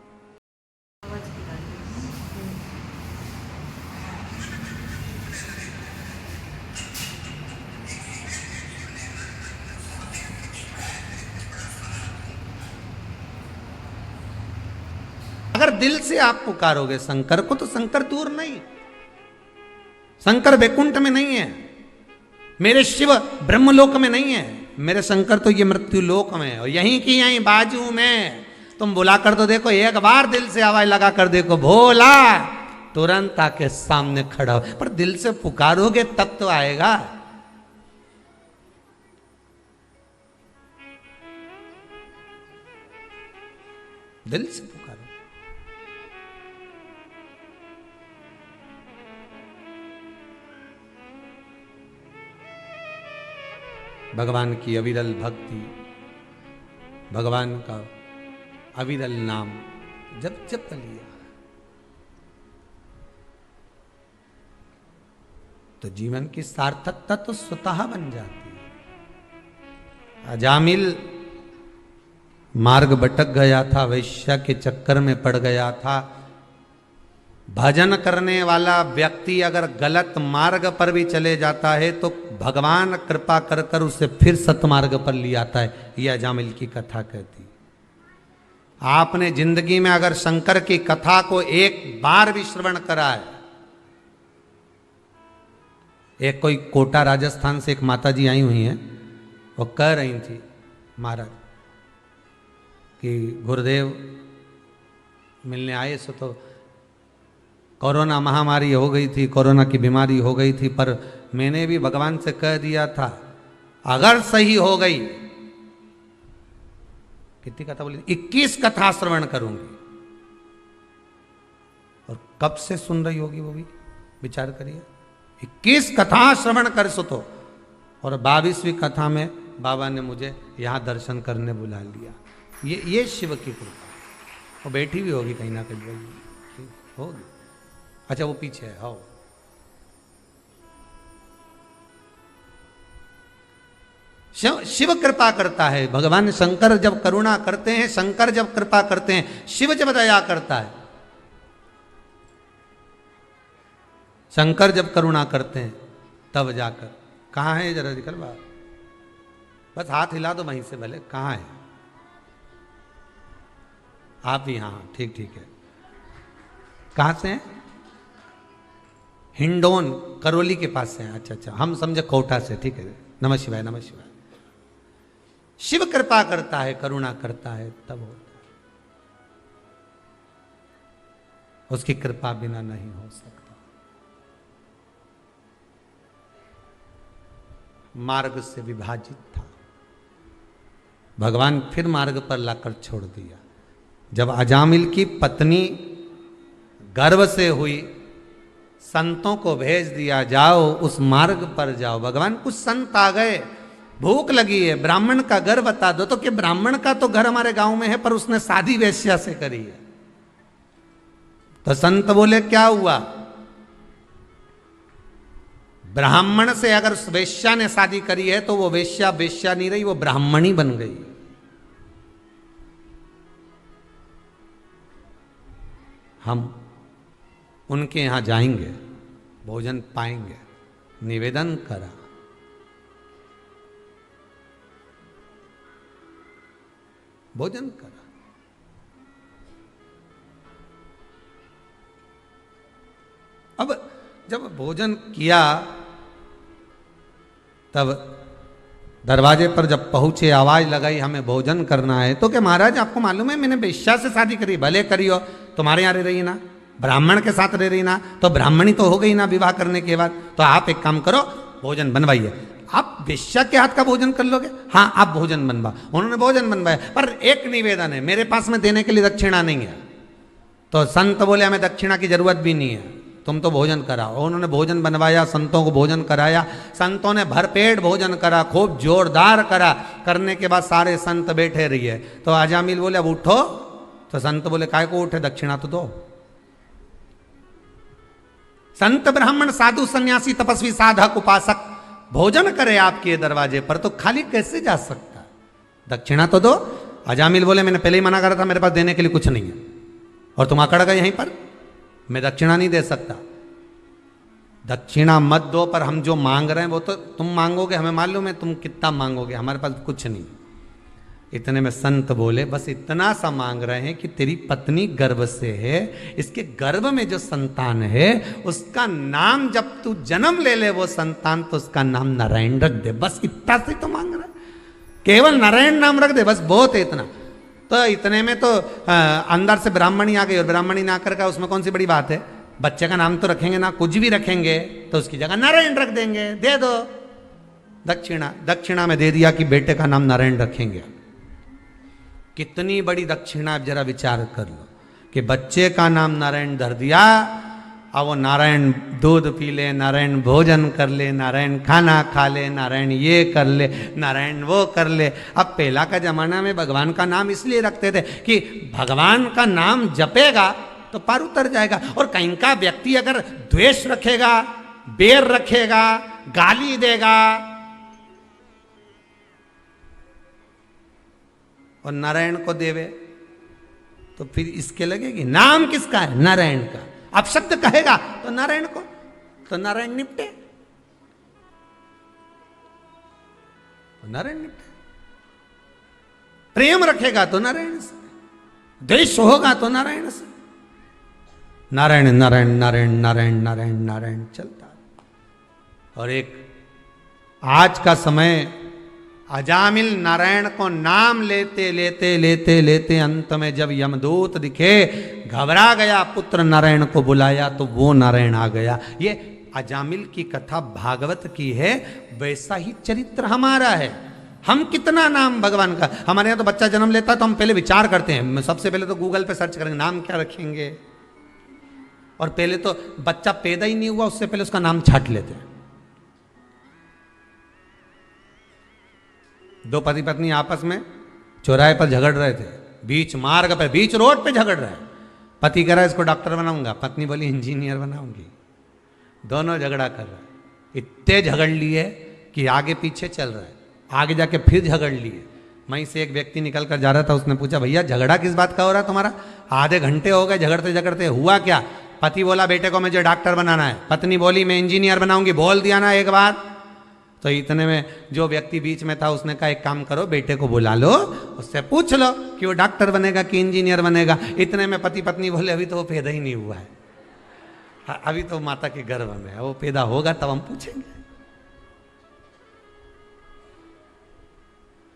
अगर दिल से आप पुकारोगे शंकर को तो शंकर दूर नहीं, शंकर वैकुंठ में नहीं है, मेरे शिव ब्रह्मलोक में नहीं है, मेरे शंकर तो ये मृत्यु लोक में है, और यहीं की यहीं बाजू में। तुम बुला कर तो देखो, एक बार दिल से आवाज लगा कर देखो, भोला, तुरंत आके सामने खड़ा हो। पर दिल से पुकारोगे तब तो आएगा। दिल से पुकारो। भगवान की अविरल भक्ति, भगवान का अविरल नाम जब जप लिया तो जीवन की सार्थकता तो स्वतः बन जाती है। अजामिल मार्ग भटक गया था, वैश्या के चक्कर में पड़ गया था। भजन करने वाला व्यक्ति अगर गलत मार्ग पर भी चले जाता है तो भगवान कृपा कर कर उसे फिर सतमार्ग पर ले आता है। यह अजामिल की कथा कहती। आपने जिंदगी में अगर शंकर की कथा को एक बार भी श्रवण करा है। एक कोई कोटा राजस्थान से एक माता जी आई हुई हैं, वो कह रही थी महाराज कि गुरुदेव मिलने आए सो तो कोरोना महामारी हो गई थी, कोरोना की बीमारी हो गई थी, पर मैंने भी भगवान से कह दिया था अगर सही हो गई, कितनी कथा बोली, 21 कथा श्रवण करूंगी। और कब से सुन रही होगी वो भी विचार करिए। 21 कथा श्रवण कर सो तो, और 22वीं कथा में बाबा ने मुझे यहां दर्शन करने बुला लिया। ये शिव की कृपा। वो बैठी भी होगी कहीं ना कहीं होगी। अच्छा वो पीछे है, आओ। शिव कृपा करता है। भगवान शंकर जब करुणा करते हैं, शंकर जब कृपा करते हैं, शिव जब दया करता है, शंकर जब करुणा करते हैं तब जाकर। कहां है जरा निकल बाहर, बस हाथ हिला दो वहीं से भले। कहां है आप भी? हाँ ठीक ठीक है। कहां से हैं? हिंडोन करौली के पास से हैं। अच्छा अच्छा, हम समझे कोटा से। ठीक है, नमः शिवाय नमः शिवाय। शिव कृपा करता है, करुणा करता है तब होता है। उसकी कृपा बिना नहीं हो सकता। मार्ग से विभाजित था, भगवान फिर मार्ग पर लाकर छोड़ दिया। जब अजामिल की पत्नी गर्भ से हुई, संतों को भेज दिया, जाओ उस मार्ग पर जाओ। भगवान कुछ संत आ गए, भूख लगी है, ब्राह्मण का घर बता दो। तो कि ब्राह्मण का तो घर हमारे गांव में है, पर उसने शादी वेश्या से करी है। तो संत बोले क्या हुआ? ब्राह्मण से अगर वेश्या ने शादी करी है तो वो वेश्या वेश्या नहीं रही, वो ब्राह्मणी बन गई। हम उनके यहां जाएंगे, भोजन पाएंगे, निवेदन करा, भोजन करा। अब जब भोजन किया तब दरवाजे पर जब पहुंचे, आवाज लगाई हमें भोजन करना है, तो क्या महाराज आपको मालूम है मैंने वेश्या से शादी करी? भले करी हो, तुम्हारे यहाँ रह रही ना, ब्राह्मण के साथ रह रही ना, तो ब्राह्मणी तो हो गई ना विवाह करने के बाद। तो आप एक काम करो, भोजन बनवाइए। आप वेश्या के हाथ का भोजन कर लोगे? हाँ, आप भोजन बनवा। उन्होंने भोजन बनवाया, पर एक निवेदन है, मेरे पास में देने के लिए दक्षिणा नहीं है। तो संत बोले हमें दक्षिणा की जरूरत भी नहीं है, तुम तो भोजन कराओ। उन्होंने भोजन बनवाया, संतों को भोजन कराया, संतों ने भरपेट भोजन करा, खूब जोरदार करा। करने के बाद सारे संत बैठे रहिए। तो अजामिल बोले अब उठो। तो संत बोले काय को उठे, दक्षिणा तो दो। संत ब्राह्मण साधु सन्यासी तपस्वी साधक उपासक भोजन करे आपके दरवाजे पर, तो खाली कैसे जा सकता? दक्षिणा तो दो। अजामिल बोले मैंने पहले ही मना करा था, मेरे पास देने के लिए कुछ नहीं है, और तुम अकड़ गए यहीं पर, मैं दक्षिणा नहीं दे सकता। दक्षिणा मत दो, पर हम जो मांग रहे हैं वो तो तुम मांगोगे, हमें मालूम है तुम कितना मांगोगे, हमारे पास कुछ नहीं। इतने में संत बोले बस इतना सा मांग रहे हैं कि तेरी पत्नी गर्भ से है, इसके गर्भ में जो संतान है उसका नाम जब तू जन्म ले ले वो संतान, तो उसका नाम नारायण रख दे। बस इतना से तो मांग रहा है, केवल नारायण नाम रख दे, बस बहुत है इतना। तो इतने में तो अंदर से ब्राह्मणी आ गई, और ब्राह्मणी ना कर का उसमें कौन सी बड़ी बात है? बच्चे का नाम तो रखेंगे ना, कुछ भी रखेंगे तो उसकी जगह नारायण रख देंगे, दे दो दक्षिणा। दक्षिणा में दे दिया कि बेटे का नाम नारायण रखेंगे। कितनी बड़ी दक्षिणा, आप जरा विचार कर लो कि बच्चे का नाम नारायण धर दिया, अब वो नारायण दूध पी ले, नारायण भोजन कर ले, नारायण खाना खा ले, नारायण ये कर ले, नारायण वो कर ले। अब पहला का जमाना में भगवान का नाम इसलिए रखते थे कि भगवान का नाम जपेगा तो पार उतर जाएगा। और कहीं का व्यक्ति अगर द्वेष रखेगा, बैर रखेगा, गाली देगा, और नारायण को देवे, तो फिर इसके लगेगी नाम किसका है? नारायण का। अब शब्द कहेगा तो नारायण को, तो नारायण निपटे, नारायण निपटे। प्रेम रखेगा तो नारायण से, द्वेष होगा तो नारायण से। नारायण नारायण नारायण नारायण नारायण नारायण चलता। और एक आज का समय, अजामिल नारायण को नाम लेते लेते लेते लेते अंत में जब यमदूत दिखे, घबरा गया, पुत्र नारायण को बुलाया तो वो नारायण आ गया। ये अजामिल की कथा भागवत की है, वैसा ही चरित्र हमारा है। हम कितना नाम भगवान का, हमारे यहाँ तो बच्चा जन्म लेता है तो हम पहले विचार करते हैं, सबसे पहले तो गूगल पे सर्च करेंगे नाम क्या रखेंगे, और पहले तो बच्चा पैदा ही नहीं हुआ उससे पहले उसका नाम छाट लेते हैं। दो पति पत्नी आपस में चौराहे पर झगड़ रहे थे, बीच मार्ग पे, बीच रोड पे झगड़ रहे हैं। पति कह रहा है इसको डॉक्टर बनाऊंगा, पत्नी बोली इंजीनियर बनाऊंगी। दोनों झगड़ा कर रहे हैं, इतने झगड़ लिए कि आगे पीछे चल रहा है, आगे जाके फिर झगड़ लिए। वहीं से एक व्यक्ति निकल कर जा रहा था, उसने पूछा भैया झगड़ा किस बात का हो रहा है तुम्हारा? आधे घंटे हो गए झगड़ते झगड़ते, हुआ क्या? पति बोला बेटे को मुझे डॉक्टर बनाना है, पत्नी बोली मैं इंजीनियर बनाऊंगी। बोल दिया ना एक बार। तो इतने में जो व्यक्ति बीच में था उसने कहा एक काम करो, बेटे को बुला लो, उससे पूछ लो कि वो डॉक्टर बनेगा कि इंजीनियर बनेगा। इतने में पति पत्नी बोले अभी तो वो पैदा ही नहीं हुआ है, अभी तो माता के गर्भ में है, वो पैदा होगा तब हम पूछेंगे।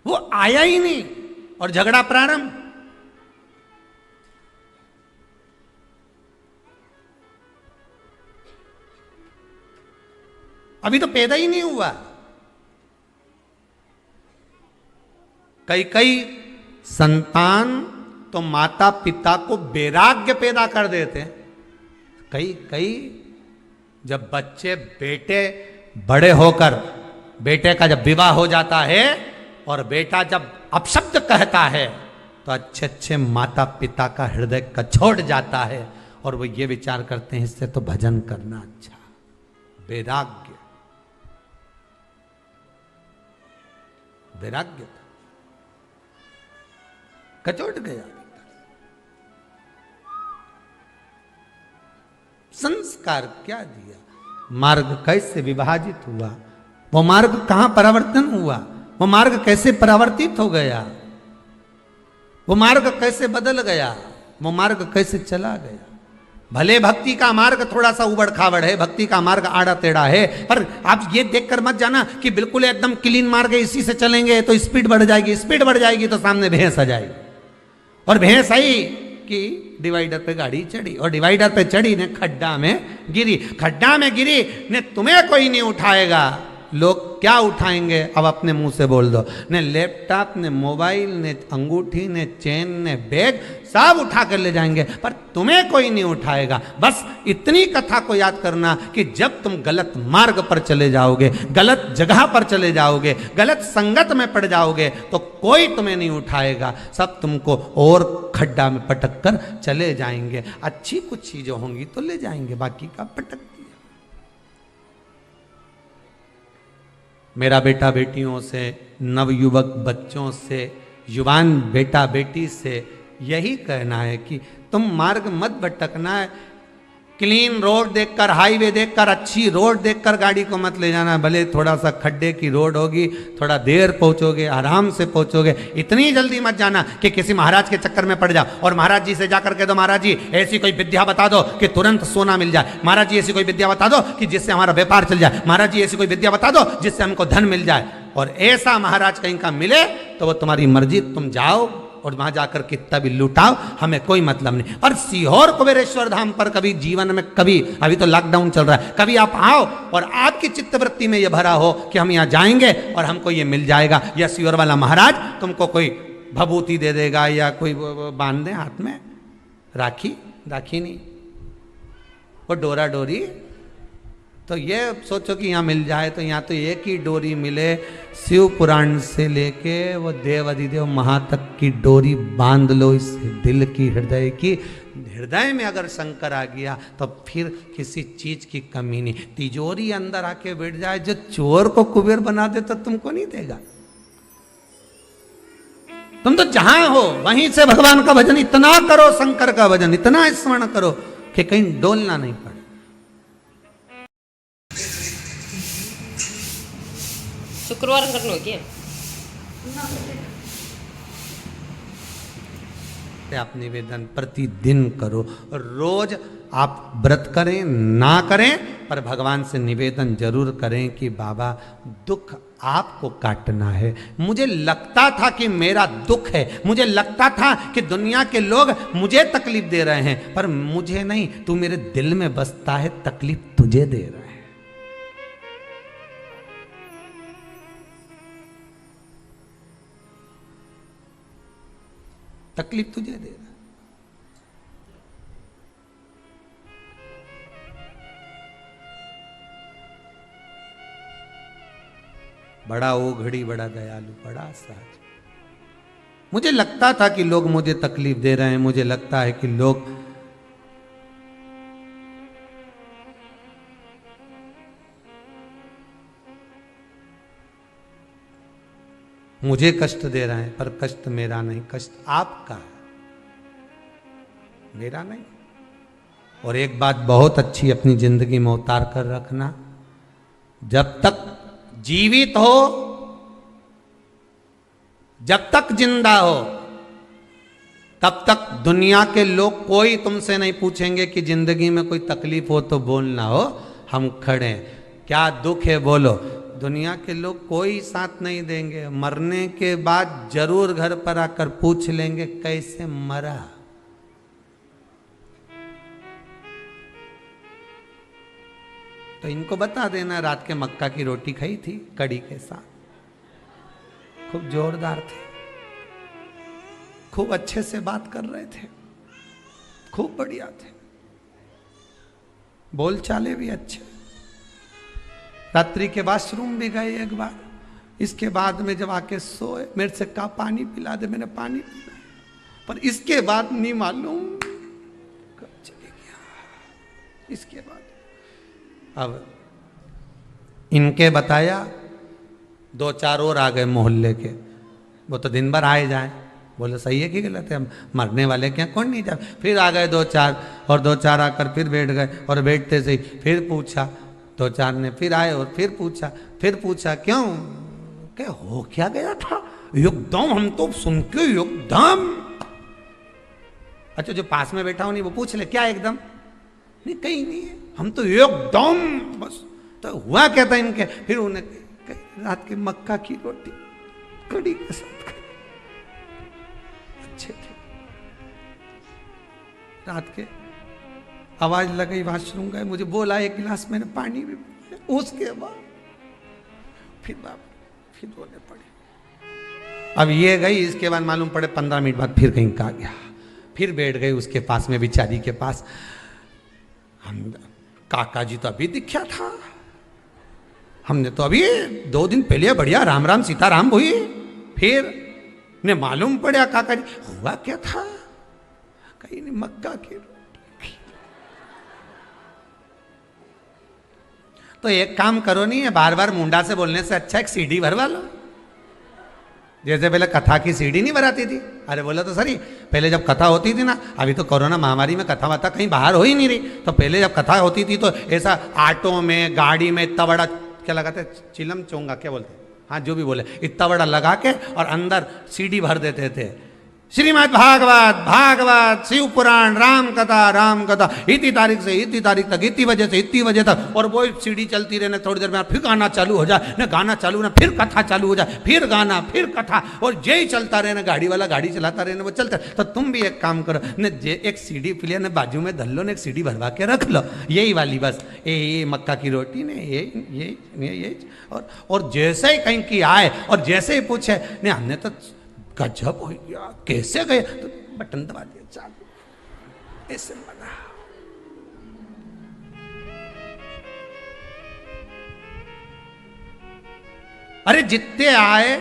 वो आया ही नहीं और झगड़ा प्रारंभ। अभी तो पैदा ही नहीं हुआ। कई संतान तो माता पिता को वैराग्य पैदा कर देते हैं। कई जब बच्चे, बेटे बड़े होकर, बेटे का जब विवाह हो जाता है और बेटा जब अपशब्द कहता है तो अच्छे अच्छे माता पिता का हृदय कछोड़ जाता है और वो ये विचार करते हैं इससे तो भजन करना अच्छा। वैराग्य, वैराग्य था, कचोट गया। संस्कार क्या दिया, मार्ग कैसे विभाजित हुआ, वो मार्ग कहां परिवर्तन हुआ, वो मार्ग कैसे परिवर्तित हो गया, वो मार्ग कैसे बदल गया, वो मार्ग कैसे चला गया। भले भक्ति का मार्ग थोड़ा सा उबड़ खाबड़ है, भक्ति का मार्ग आड़ा टेढ़ा है, पर आप ये देखकर मत जाना कि बिल्कुल एकदम क्लीन मार्ग है, इसी से चलेंगे तो स्पीड बढ़ जाएगी, स्पीड बढ़ जाएगी तो सामने भैंस आ जाएगी, और भैंस आई कि डिवाइडर पे गाड़ी चढ़ी, और डिवाइडर पे चढ़ी ने खड्डा में गिरी, खड्डा में गिरी ने तुम्हें कोई नहीं उठाएगा। लोग क्या उठाएंगे, अब अपने मुंह से बोल दो, ने लैपटॉप ने मोबाइल ने अंगूठी ने चेन ने बैग सब उठा कर ले जाएंगे, पर तुम्हें कोई नहीं उठाएगा। बस इतनी कथा को याद करना कि जब तुम गलत मार्ग पर चले जाओगे, गलत जगह पर चले जाओगे, गलत संगत में पड़ जाओगे, तो कोई तुम्हें नहीं उठाएगा, सब तुमको और खड्डा में पटक कर चले जाएंगे। अच्छी कुछ चीजें होंगी तो ले जाएंगे, बाकी का पटक दिया। मेरा बेटा बेटियों से, नवयुवक बच्चों से, युवान बेटा बेटी से यही कहना है कि तुम मार्ग मत भटकना है। क्लीन रोड देखकर, हाईवे देखकर, अच्छी रोड देखकर गाड़ी को मत ले जाना। भले थोड़ा सा खड्डे की रोड होगी, थोड़ा देर पहुंचोगे, आराम से पहुंचोगे, इतनी जल्दी मत जाना कि किसी महाराज के चक्कर में पड़ जाओ और महाराज जी से जाकर कह दो, महाराज जी ऐसी कोई विद्या बता दो कि तुरंत सोना मिल जाए, महाराज जी ऐसी कोई विद्या बता दो कि जिससे हमारा व्यापार चल जाए, महाराज जी ऐसी कोई विद्या बता दो जिससे हमको धन मिल जाए। और ऐसा महाराज कहीं का मिले तो वो तुम्हारी मर्जी, तुम जाओ और वहां जाकर कितना भी लुटाओ, हमें कोई मतलब नहीं। पर सीहोर कुबेरेश्वर धाम पर कभी जीवन में, कभी, अभी तो लॉकडाउन चल रहा है, कभी आप आओ और आपकी चित्तवृत्ति में यह भरा हो कि हम यहाँ जाएंगे और हमको ये मिल जाएगा, या सीहोर वाला महाराज तुमको कोई भभूति दे देगा या कोई बांध दे हाथ में राखी, राखी नहीं, वो डोरा डोरी। तो ये सोचो कि यहाँ मिल जाए, तो यहाँ तो एक ही डोरी मिले, शिव पुराण से लेके वो देव अधिदेव महा तक की डोरी बांध लो इस दिल की, हृदय की। हृदय में अगर शंकर आ गया तो फिर किसी चीज की कमी नहीं। तिजोरी अंदर आके बैठ जाए, जो चोर को कुबेर बना दे तो तुमको नहीं देगा। तुम तो जहां हो वहीं से भगवान का भजन इतना करो, शंकर का भजन इतना स्मरण करो कि कहीं डोलना नहीं पड़े। शुक्रवार करना क्या? आप निवेदन प्रतिदिन करो, रोज आप व्रत करें ना करें, पर भगवान से निवेदन जरूर करें कि बाबा दुख आपको काटना है। मुझे लगता था कि मेरा दुख है, मुझे लगता था कि दुनिया के लोग मुझे तकलीफ दे रहे हैं, पर मुझे नहीं, तू मेरे दिल में बसता है, तकलीफ तुझे दे रहा है। तकलीफ तुझे दे रहा। बड़ा ओघड़ी, बड़ा दयालु, बड़ा सहज। मुझे लगता था कि लोग मुझे तकलीफ दे रहे हैं, मुझे लगता है कि लोग मुझे कष्ट दे रहे हैं, पर कष्ट मेरा नहीं, कष्ट आपका है, मेरा नहीं। और एक बात बहुत अच्छी अपनी जिंदगी में उतार कर रखना, जब तक जीवित हो, जब तक जिंदा हो, तब तक दुनिया के लोग कोई तुमसे नहीं पूछेंगे कि जिंदगी में कोई तकलीफ हो तो बोलना हो, हम खड़े हैं, क्या दुख है बोलो। दुनिया के लोग कोई साथ नहीं देंगे, मरने के बाद जरूर घर पर आकर पूछ लेंगे कैसे मरा। तो इनको बता देना रात के मक्का की रोटी खाई थी कड़ी के साथ, खूब जोरदार थे, खूब अच्छे से बात कर रहे थे, खूब बढ़िया थे, बोल चाले भी अच्छे। रात्रि के वॉशरूम भी गए एक बार, इसके बाद में जब आके सोए मेरे से कहा पानी पिला दे, मैंने पानी पिलाया, पर इसके बाद नहीं मालूम कब चले गया। इसके बाद अब इनके बताया दो चार और आ गए मोहल्ले के, वो तो दिन भर आए जाए। बोले सही है कि गलत है, हम मरने वाले क्या, कौन नहीं जाए। फिर आ गए दो चार, और दो चार आकर फिर बैठ गए, और बैठते से ही फिर पूछा, दो चार ने फिर आए और फिर पूछा क्यों, क्या हो क्या गया था, एकदम हम तो सुन के एकदम। अच्छा जो पास में बैठा हो नहीं वो पूछ ले क्या एकदम, नहीं कहीं नहीं है, हम तो एकदम बस। तो हुआ क्या था इनके, फिर उन्हें रात की मक्का की रोटी कड़ी के साथ अच्छे थे। रात के आवाज लगी वॉशरूम गए, मुझे बोला एक गिलास मैंने पानी भी पिया। उसके बाद फिर रोने पड़े। अब ये गई, इसके बाद मालूम पड़े 15 मिनट बाद फिर कहीं का गया, फिर बैठ गई उसके पास में बिचारी के पास। हम काका जी तो अभी दिखा था, हमने तो अभी 2 दिन पहले बढ़िया राम राम सीताराम हुई, फिर ने मालूम पड़ा काका जी हुआ क्या था, कहीं नहीं मक्का की रोटी। तो एक काम करो, नहीं है बार बार मुंडा से बोलने से अच्छा एक सीडी भरवा लो। जैसे पहले कथा की सीडी नहीं भराती थी, अरे बोला तो सही, पहले जब कथा होती थी ना, अभी तो कोरोना महामारी में कथा वथा कहीं बाहर हो ही नहीं रही, तो पहले जब कथा होती थी तो ऐसा ऑटो में गाड़ी में इतना बड़ा क्या लगाते, चिलम चोंगा क्या बोलते, हाँ जो भी बोले, इतना बड़ा लगा के और अंदर सीडी भर देते थे, श्रीमद् भागवत शिव पुराण राम कथा इतनी तारीख से इतनी तारीख तक इतनी बजे से इतनी बजे तक, और वो सीडी चलती रहने, थोड़ी देर में फिर गाना चालू हो जाए ना, गाना चालू ना फिर कथा चालू हो जाए, फिर गाना फिर कथा, और यही चलता रहना, गाड़ी वाला गाड़ी चलाता रहना, वो चलता। तो तुम भी एक काम करो न, एक सीडी प्लेयर ने बाजू में धर लो ने, एक सीडी भरवा के रख लो, यही वाली बस, ये मक्का की रोटी ने ये और जैसे ही कहीं की आए और जैसे ही पूछे ने, हमने तो गजब हो गया, कैसे गए, तो बटन दबा दिया चालू, ऐसे बना। अरे जितने आए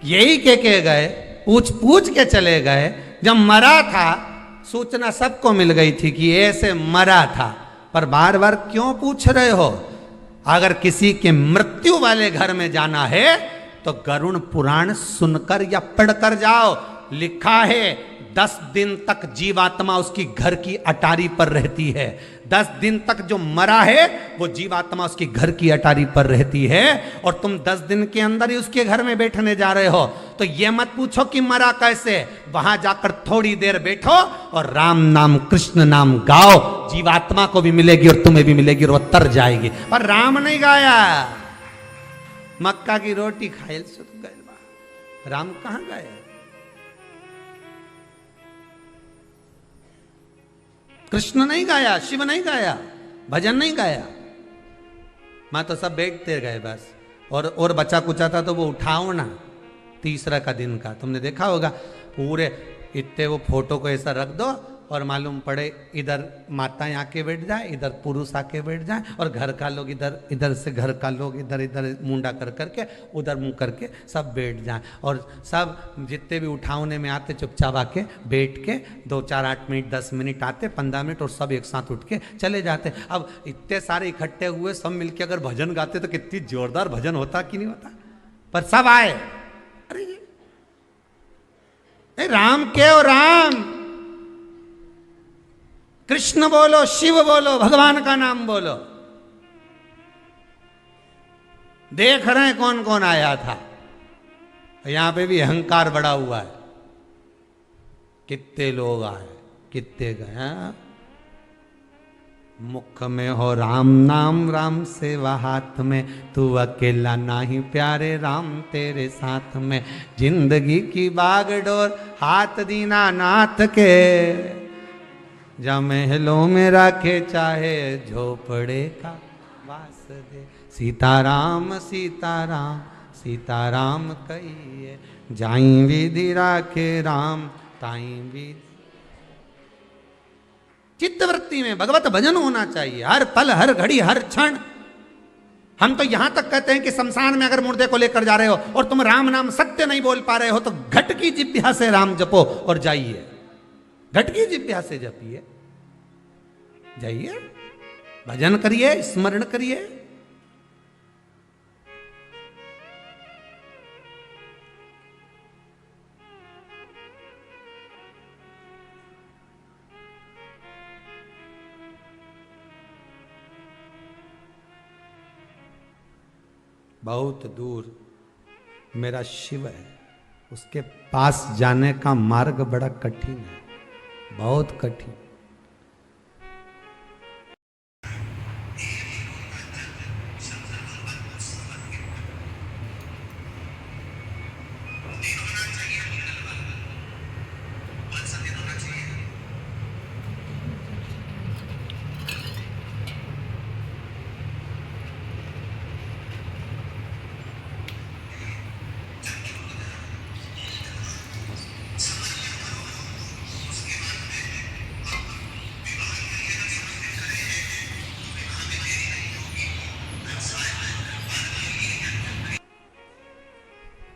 यही के गए, पूछ के चले गए। जब मरा था सूचना सबको मिल गई थी कि ऐसे मरा था, पर बार बार क्यों पूछ रहे हो। अगर किसी के मृत्यु वाले घर में जाना है तो गरुड़ पुराण सुनकर या पढ़कर जाओ। लिखा है 10 दिन तक जीवात्मा उसकी घर की अटारी पर रहती है। 10 दिन तक जो मरा है वो जीवात्मा उसकी घर की अटारी पर रहती है, और तुम 10 दिन के अंदर ही उसके घर में बैठने जा रहे हो। तो ये मत पूछो कि मरा कैसे, वहां जाकर थोड़ी देर बैठो और राम नाम कृष्ण नाम गाओ, जीवात्मा को भी मिलेगी और तुम्हें भी मिलेगी, और वो तर जाएगी। पर राम नहीं गाया, मक्का की रोटी खाए सुत गए, राम कहां गए। कृष्ण नहीं गाया, शिव नहीं गाया, भजन नहीं गाया, मैं तो सब बैठते गए बस। और बचा कुचा था तो वो उठाओ ना, तीसरा का दिन का तुमने देखा होगा, पूरे इतने वो फोटो को ऐसा रख दो और मालूम पड़े इधर माताएं आके बैठ जाए, इधर पुरुष आके बैठ जाए, और घर का लोग इधर से घर का लोग इधर मुंडा कर करके उधर मुंह करके सब बैठ जाए, और सब जितने भी उठावने में आते चुपचाप आके बैठ के 2 4 8 मिनट 10 मिनट आते, 15 मिनट, और सब एक साथ उठ के चले जाते। अब इतने सारे इकट्ठे हुए सब मिलके अगर भजन गाते तो कितनी जोरदार भजन होता कि नहीं होता। पर सब आए, अरे राम के हो राम, कृष्ण बोलो, शिव बोलो, भगवान का नाम बोलो। देख रहे हैं कौन कौन आया था, यहां पे भी अहंकार बड़ा हुआ है, कितने लोग आए कितने गए। मुख में हो राम नाम, राम सेवा हाथ में, तू अकेला नहीं प्यारे, राम तेरे साथ में। जिंदगी की बागडोर हाथ दीना नाथ के, जा महलों में रखे चाहे झोपड़े का वास दे। सीताराम सीताराम सीताराम कहिए, जाई विधि राखे राम ताई विधि। चित्तवृत्ति में भगवत भजन होना चाहिए, हर पल हर घड़ी हर क्षण। हम तो यहां तक कहते हैं कि शमशान में अगर मुर्दे को लेकर जा रहे हो और तुम राम नाम सत्य नहीं बोल पा रहे हो, तो घट की जिह्वा से राम जपो और जाइए, घट की जिह्वा से जपिए, जाइए भजन करिए, स्मरण करिए। बहुत दूर मेरा शिव है, उसके पास जाने का मार्ग बड़ा कठिन है, बहुत कठिन।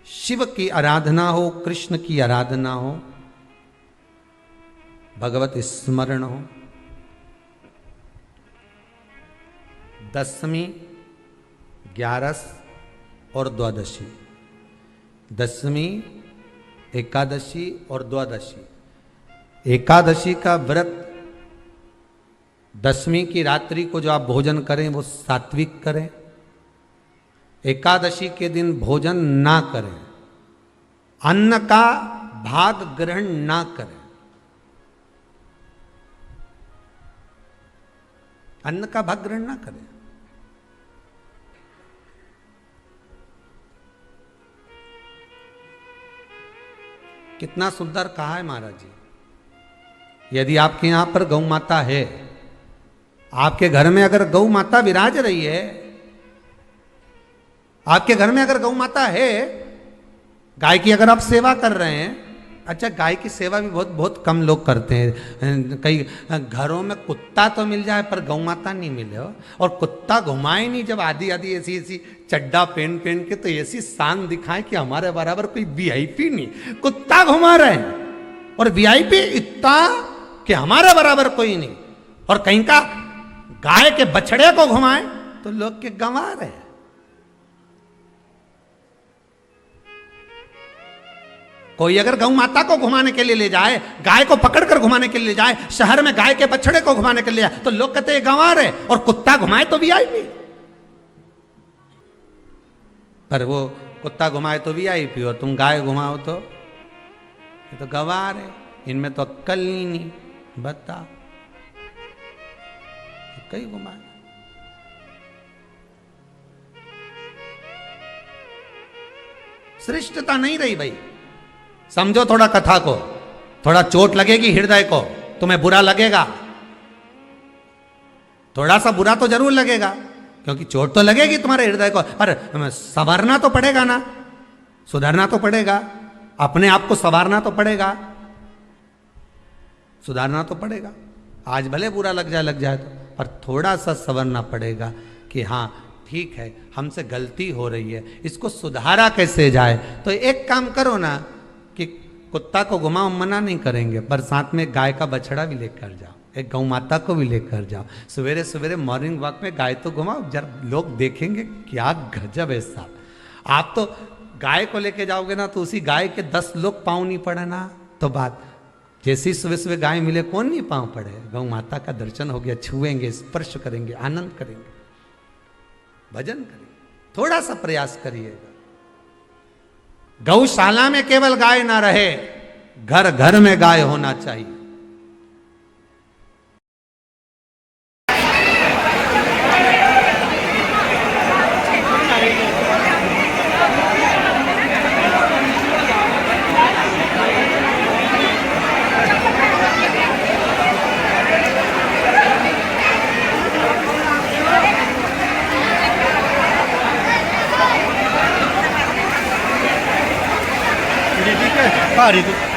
शिव की आराधना हो, कृष्ण की आराधना हो, भगवत स्मरण हो, दशमी, ग्यारस और द्वादशी, दशमी, एकादशी और द्वादशी। एकादशी का व्रत, दशमी की रात्रि को जो आप भोजन करें वो सात्विक करें, एकादशी के दिन भोजन ना करें, अन्न का भाग ग्रहण ना करें, अन्न का भाग ग्रहण ना करें। कितना सुंदर कहा है महाराज जी। यदि आपके यहां पर गौ माता है, आपके घर में अगर गौ माता विराज रही है, आपके घर में अगर गौ माता है, गाय की अगर आप सेवा कर रहे हैं, अच्छा गाय की सेवा भी बहुत बहुत कम लोग करते हैं। कई घरों में कुत्ता तो मिल जाए पर गौ माता नहीं मिले हो, और कुत्ता घुमाए नहीं, जब आधी आधी ऐसी ऐसी चड्डा पहन पहन के तो ऐसी शान दिखाए कि हमारे बराबर कोई वीआईपी नहीं, कुत्ता घुमा रहे हैं और वीआईपी इतना कि हमारे बराबर कोई नहीं, और कहीं का गाय के बछड़े को घुमाए तो लोग के गंवा रहे हैं। कोई अगर गौ माता को घुमाने के लिए ले जाए, गाय को पकड़कर घुमाने के लिए ले जाए, शहर में गाय के बछड़े को घुमाने के लिए जाए तो लोग कहते हैं गंवा रहे, और कुत्ता घुमाए तो वीआईपी। पर वो कुत्ता घुमाए तो वीआईपी और तुम गाय घुमाओ तो ये तो गंवा रहे, इनमें तो अक्कल ही नहीं। बता कई घुमाए। श्रेष्ठता नहीं रही भाई। समझो थोड़ा कथा को, थोड़ा चोट लगेगी हृदय को, तुम्हें बुरा लगेगा, थोड़ा सा बुरा तो जरूर लगेगा, क्योंकि चोट तो लगेगी तुम्हारे हृदय को, पर संवारना तो पड़ेगा ना, सुधारना तो पड़ेगा, अपने आप को संवारना तो पड़ेगा, सुधारना तो पड़ेगा। आज भले बुरा लग जाए तो, पर थोड़ा सा संवरना पड़ेगा कि हाँ ठीक है हमसे गलती हो रही है, इसको सुधारा कैसे जाए। तो एक काम करो ना कि कुत्ता को घुमाओ, मना नहीं करेंगे, पर साथ में गाय का बछड़ा भी लेकर जाओ, एक गौ माता को भी लेकर जाओ, सवेरे सवेरे मॉर्निंग वॉक में गाय तो घुमाओ, जब लोग देखेंगे क्या गजब है साहब। आप तो गाय को लेके जाओगे ना तो उसी गाय के 10 लोग पाँव नहीं पड़े ना, तो बात जैसी सुबह सुबह गाय मिले कौन नहीं पाँव पड़े। गौ माता का दर्शन हो गया, छुएंगे, स्पर्श करेंगे, आनंद करेंगे, भजन करेंगे। थोड़ा सा प्रयास करिएगा। गौशाला में केवल गाय ना रहे, घर घर में गाय होना चाहिए। ठीक है,